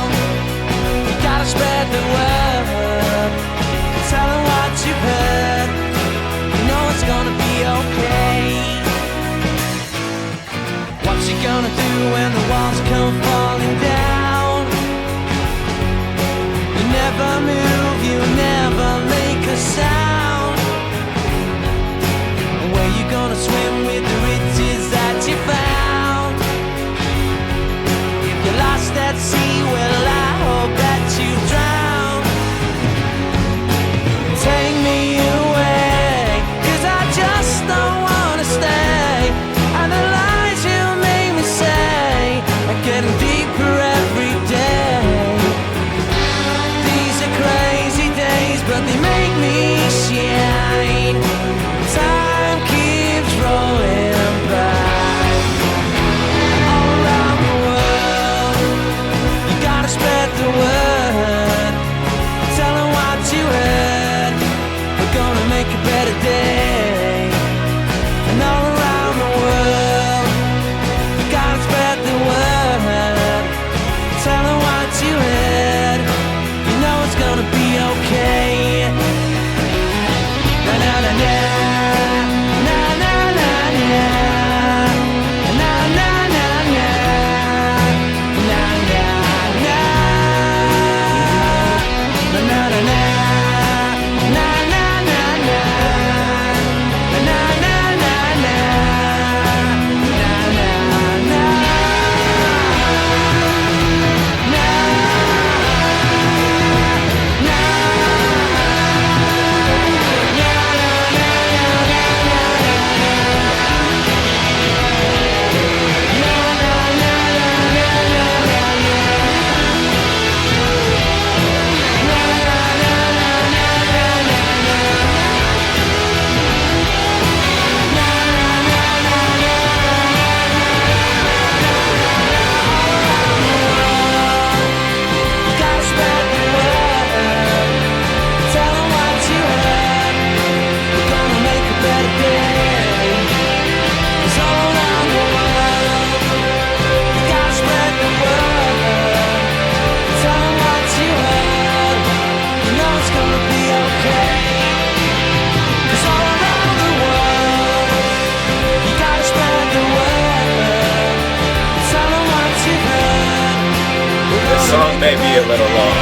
be a little long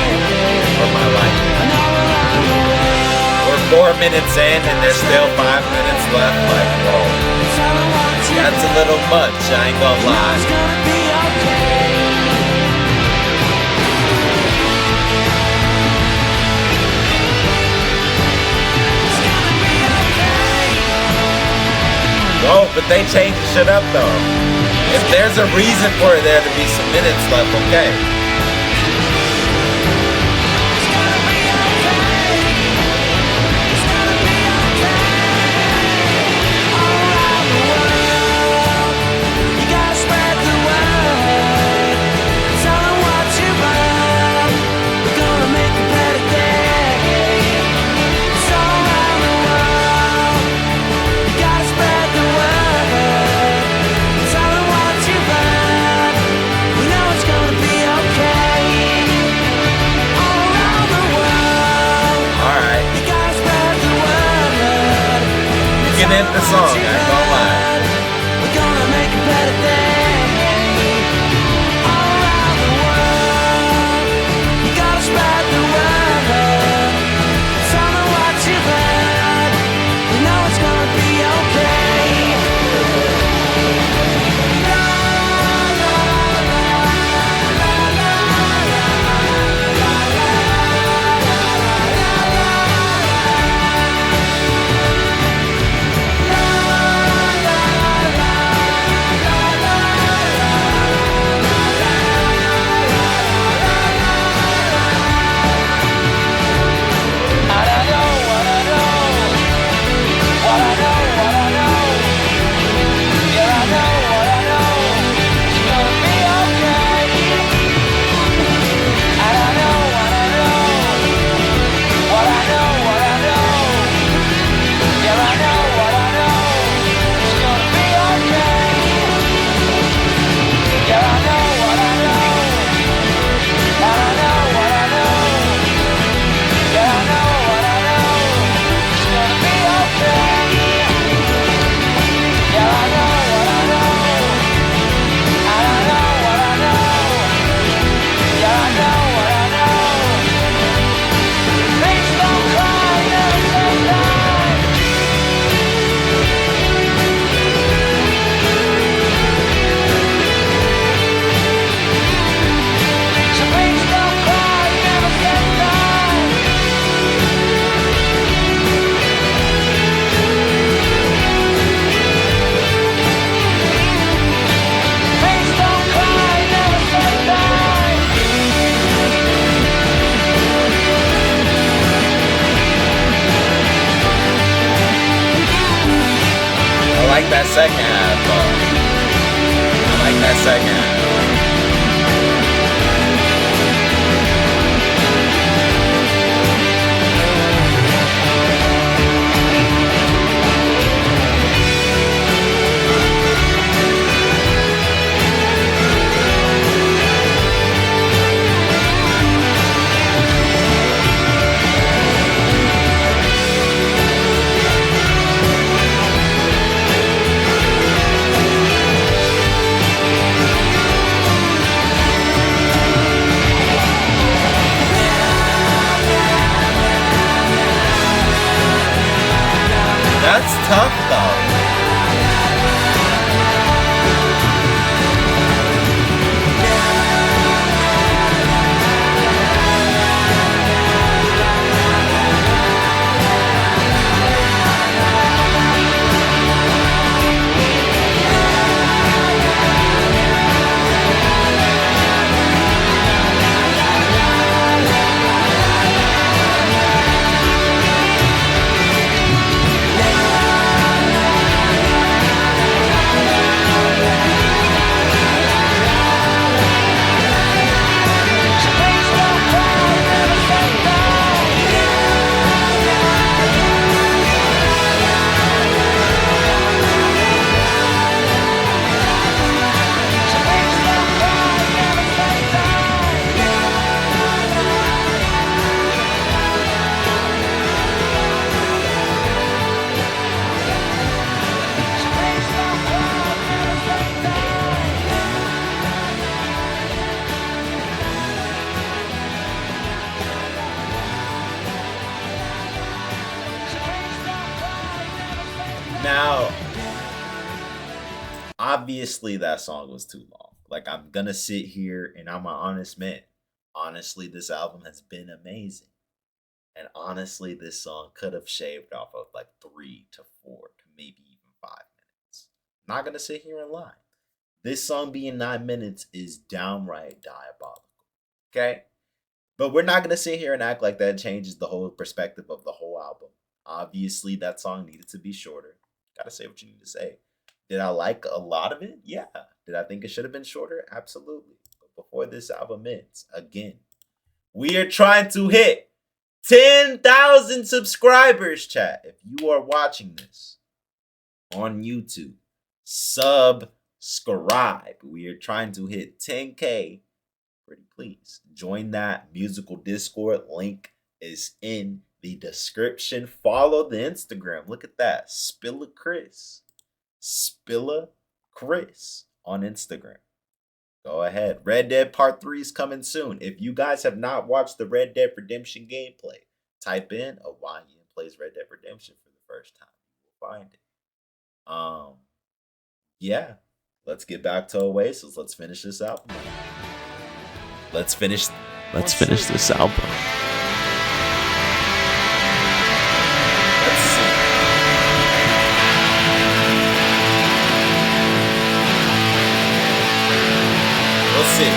for my liking. We're 4 minutes in and there's still 5 minutes left. Like, whoa. That's a little much, I ain't gonna lie. Oh, but they changed the shit up though. If there's a reason for there to be some minutes left, okay. End the song, I ain't gonna lie. We're gonna make a better day all around the world. You gotta spread the word. Tell them what you've heard. We know it's gonna be okay. I like that second half, I like that second half. That's tough though. Now, obviously, that song was too long. Like, I'm gonna sit here and I'm an honest man. Honestly, this album has been amazing. And honestly, this song could have shaved off of like 3 to 4 to maybe even 5 minutes. Not gonna sit here and lie. This song being 9 minutes is downright diabolical. Okay? But we're not gonna sit here and act like that changes the whole perspective of the whole album. Obviously, that song needed to be shorter. Gotta say what you need to say. Did I like a lot of it? Yeah. Did I think it should have been shorter? Absolutely. But before this album ends, again, we are trying to hit 10,000 subscribers, chat. If you are watching this on YouTube, subscribe. We are trying to hit 10K. Pretty please join that musical Discord. Link is in the description. Follow the Instagram. Look at that. Spilla Chris on Instagram. Go ahead. Red Dead Part 3 is coming soon. If you guys have not watched the Red Dead Redemption gameplay, type in Hawaiian plays Red Dead Redemption for the first time. You will find it. Yeah. Let's get back to Oasis. Let's finish this album. Let's finish this album. Let's see. We'll see.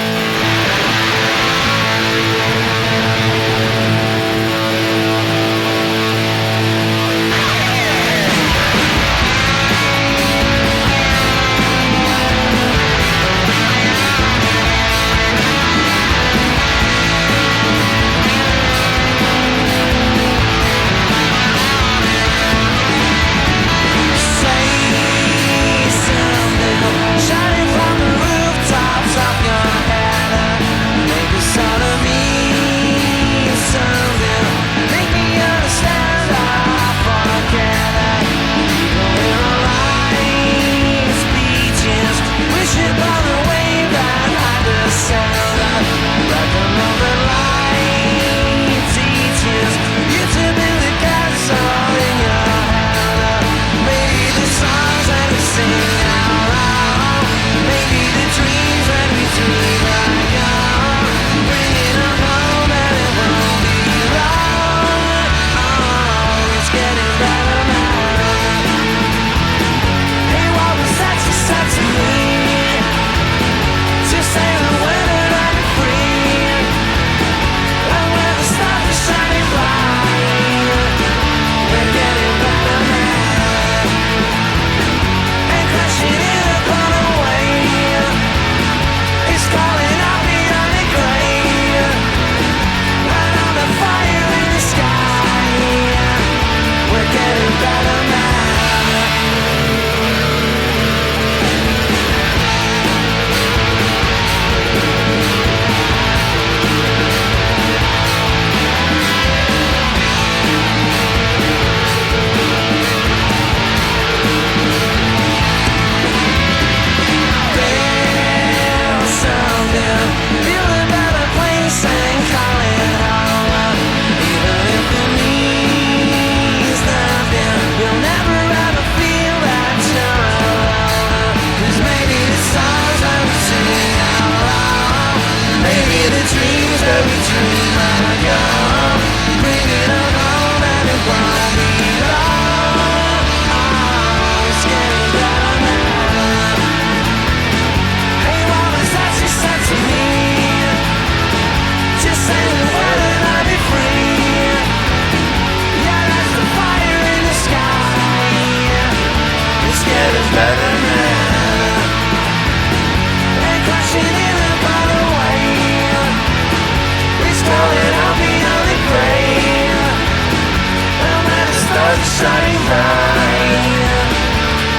Shining bright,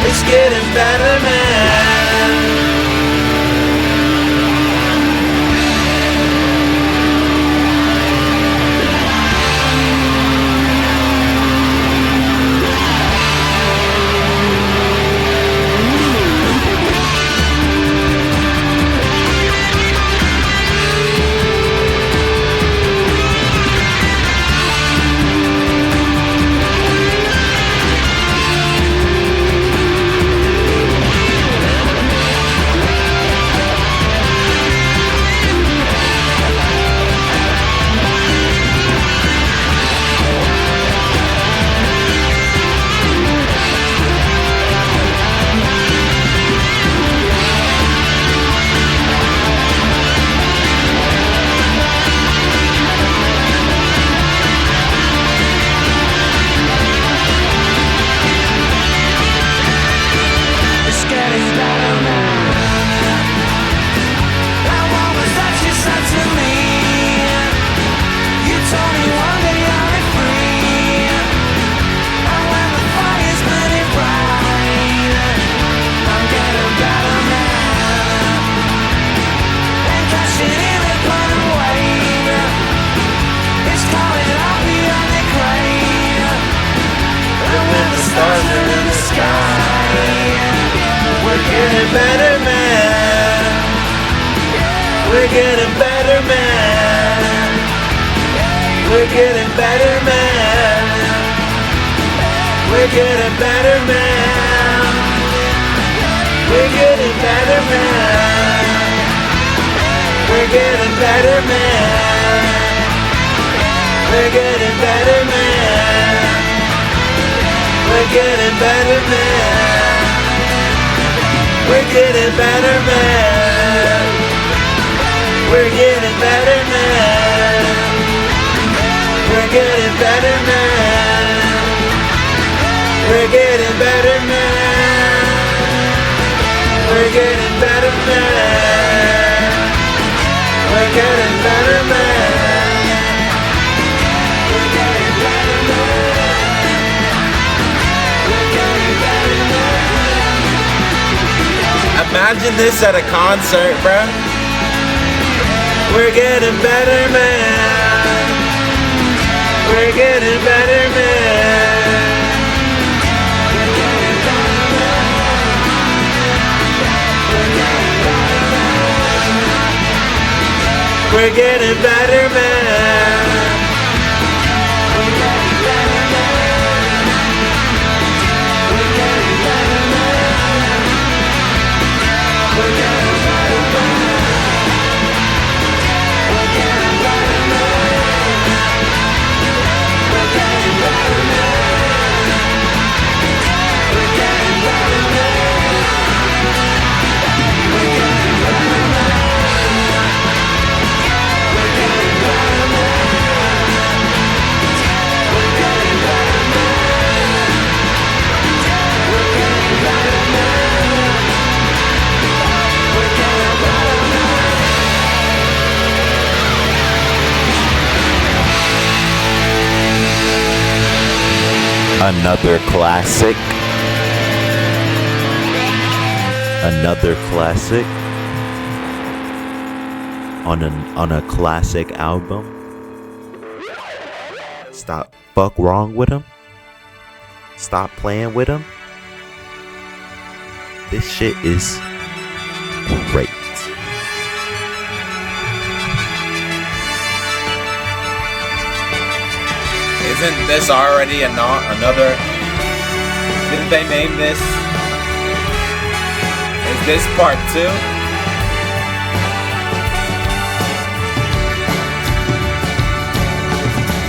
it's getting better, man. getting better, man. We're getting better, man. We're getting better, man. We're getting better, man. We're getting better, man. We're getting better, man. We're getting better, man. We're getting better, man. We're getting better, man. We're getting better, man. We're getting better, man. We're getting better, man. We're getting better, man. We're getting better, man. We're getting better, man. Imagine this at a concert, bruh. We're getting better, man. We're getting better, man. We're getting better, man. Another classic. Another classic. On a classic album. Stop fuck wrong with him. Stop playing with him. This shit is great. Isn't this already another? Didn't they name this? Is this part 2?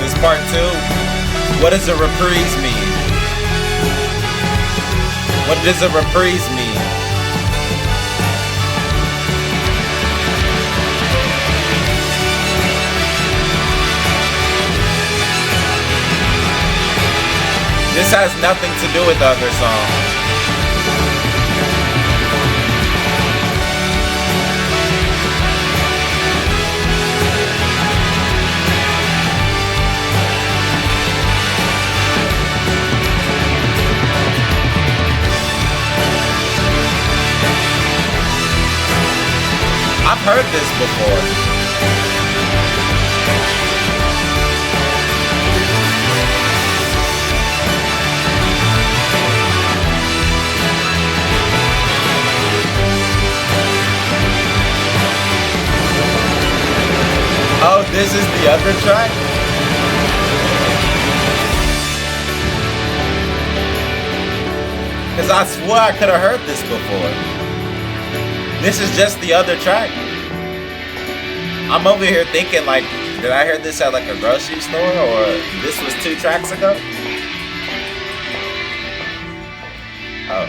This part 2? What does a reprise mean? What does a reprise mean? This has nothing to do with the other song. I've heard this before. Oh, this is the other track? Because I swore I could have heard this before. This is just the other track. I'm over here thinking like, did I hear this at like a grocery store or this was 2 tracks ago? Oh.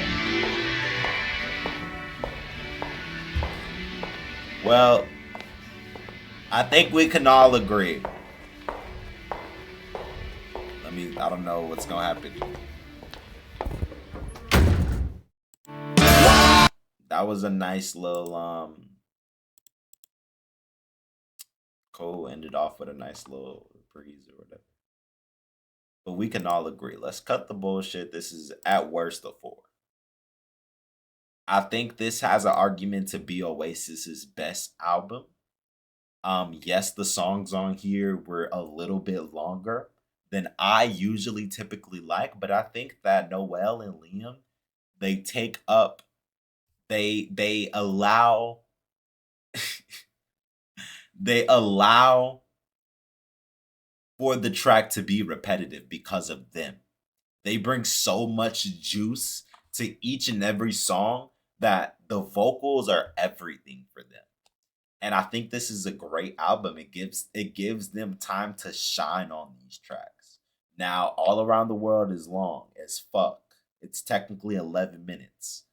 Well, I think we can all agree. I don't know what's gonna happen. That was a nice little Cole ended off with a nice little reprise or whatever. But we can all agree. Let's cut the bullshit. This is at worst a 4. I think this has an argument to be Oasis's best album. Yes, the songs on here were a little bit longer than I usually typically like, but I think that Noel and Liam, they take up They allow they allow for the track to be repetitive because of them. They bring so much juice to each and every song that the vocals are everything for them. And I think this is a great album. It gives them time to shine on these tracks. Now, All Around the World is long as fuck. It's technically 11 minutes.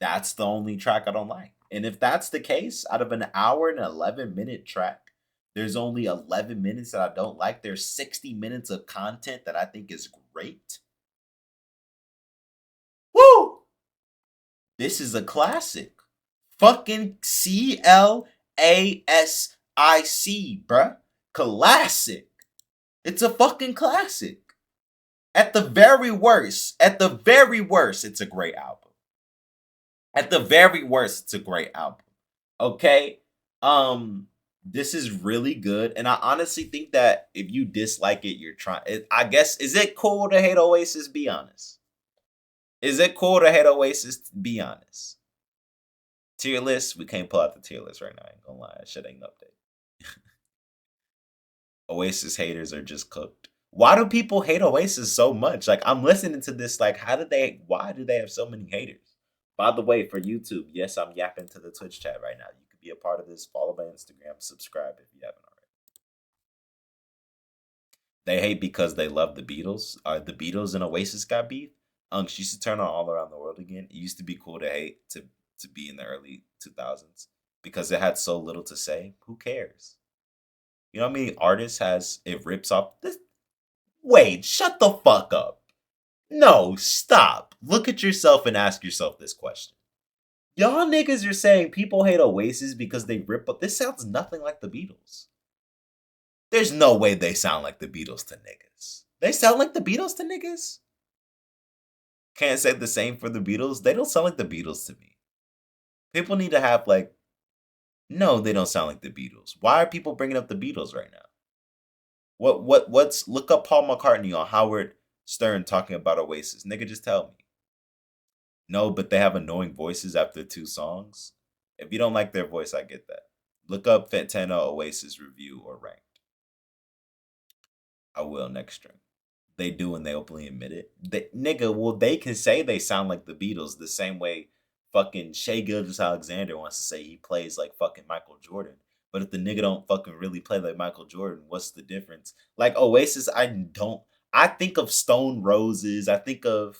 That's the only track I don't like. And if that's the case, out of an hour and 11-minute track, there's only 11 minutes that I don't like. There's 60 minutes of content that I think is great. Woo! This is a classic. Fucking CLASIC, bruh. Classic. It's a fucking classic. At the very worst, it's a great album. At the very worst, it's a great album. Okay? This is really good. And I honestly think that if you dislike it, you're trying. I guess, is it cool to hate Oasis? Be honest. Is it cool to hate Oasis? Be honest. Tier list, we can't pull out the tier list right now. I ain't gonna lie, that shit ain't updated. Oasis haters are just cooked. Why do people hate Oasis so much? Like, I'm listening to this, like, why do they have so many haters? By the way, for YouTube, yes, I'm yapping to the Twitch chat right now. You could be a part of this. Follow my Instagram, subscribe if you haven't already. They hate because they love the Beatles. The Beatles and Oasis got beef. She used to turn on All Around the World again. It used to be cool to hate to be in the early 2000s because it had so little to say. Who cares? You know how many artists it rips off this? Wait, shut the fuck up. No, stop. Look at yourself and ask yourself this question. Y'all niggas are saying people hate Oasis because they rip up. This sounds nothing like the Beatles. There's no way they sound like the Beatles to niggas. They sound like the Beatles to niggas? Can't say the same for the Beatles. They don't sound like the Beatles to me. People need to have no, they don't sound like the Beatles. Why are people bringing up the Beatles right now? What's look up Paul McCartney on Howard Stern talking about Oasis. Nigga, just tell me. No, but they have annoying voices after 2 songs. If you don't like their voice, I get that. Look up Fantana Oasis review or ranked. I will next stream. They do and they openly admit it. They can say they sound like the Beatles the same way fucking Shea Gilgeous-Alexander wants to say he plays like fucking Michael Jordan. But if the nigga don't fucking really play like Michael Jordan, what's the difference? Like Oasis, I think of Stone Roses. I think of...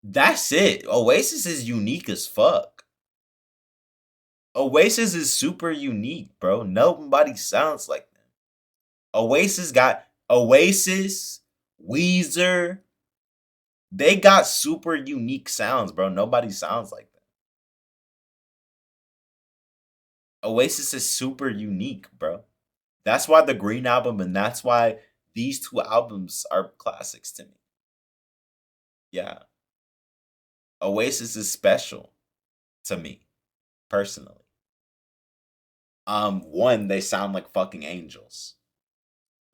That's it. Oasis is unique as fuck. Oasis is super unique, bro. Nobody sounds like them. Oasis, Weezer. They got super unique sounds, bro. Nobody sounds like them. Oasis is super unique, bro. That's why the Green Album and that's why these 2 albums are classics to me. Yeah. Oasis is special to me, personally. One, they sound like fucking angels.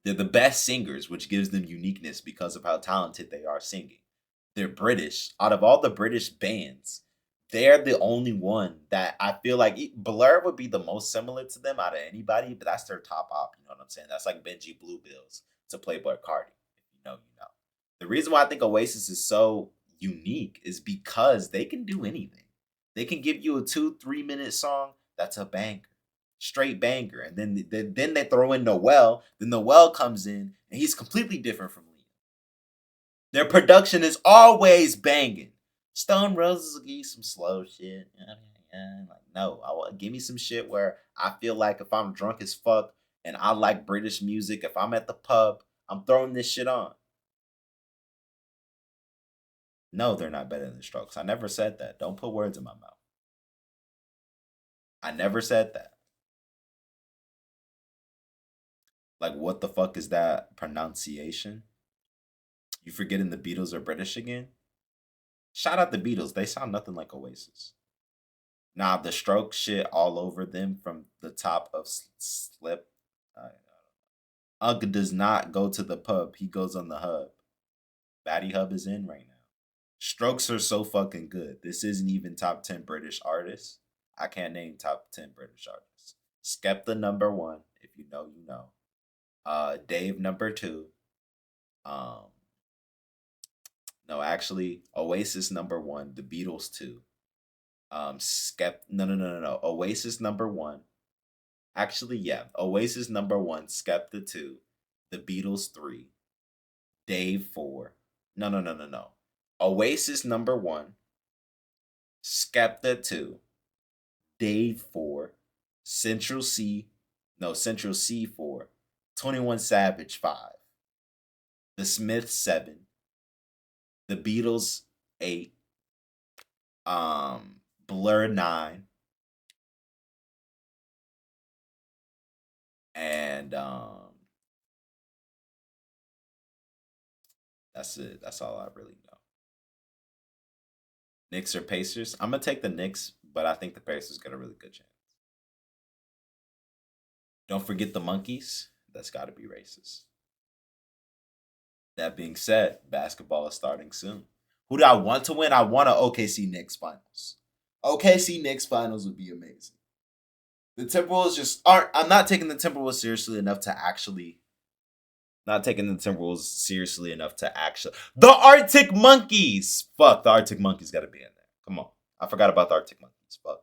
They're the best singers, which gives them uniqueness because of how talented they are singing. They're British. Out of all the British bands, they're the only one that I feel like Blur would be the most similar to them out of anybody, but that's their top op. You know what I'm saying? That's like Benji Bluebills to Playboy Cardi. If you know, you know. The reason why I think Oasis is so unique is because they can do anything. They can give you a 2-3 minute song that's a banger. Straight banger. And then they throw in Noel. Then Noel comes in and he's completely different from Liam. Their production is always banging. Stone Roses will give you some slow shit. No, give me some shit where I feel like if I'm drunk as fuck and I like British music, if I'm at the pub, I'm throwing this shit on. No, they're not better than the Strokes. I never said that. Don't put words in my mouth. I never said that. Like, what the fuck is that pronunciation? You forgetting the Beatles are British again? Shout out the Beatles. They sound nothing like Oasis. Nah, the Strokes shit all over them from the top of Slip. Ugg does not go to the pub. He goes on the hub. Batty Hub is in right now. Strokes are so fucking good. This isn't even top 10 British artists. I can't name top 10 British artists. Skepta number 1, if you know, you know. Dave number 2. Um no, actually, Oasis number 1, the Beatles 2. No. Oasis number 1. Actually, yeah. Oasis number 1, Skepta 2, the Beatles 3, Dave 4. No. Oasis number 1, Skepta 2, Dave 4, Central C 4, 21 Savage 5, The Smiths 7, The Beatles 8, Blur 9, and that's it. That's all I really know. Knicks or Pacers? I'm gonna take the Knicks, but I think the Pacers got a really good chance. Don't forget the Monkeys. That's got to be racist. That being said, basketball is starting soon. Who do I want to win? I want a OKC Knicks finals. OKC Knicks finals would be amazing. The Timberwolves just aren't. I'm not taking the Timberwolves seriously enough to actually. Not taking the Timberwolves seriously enough to actually. The Arctic Monkeys! Fuck, the Arctic Monkeys got to be in there. Come on. I forgot about the Arctic Monkeys. Fuck.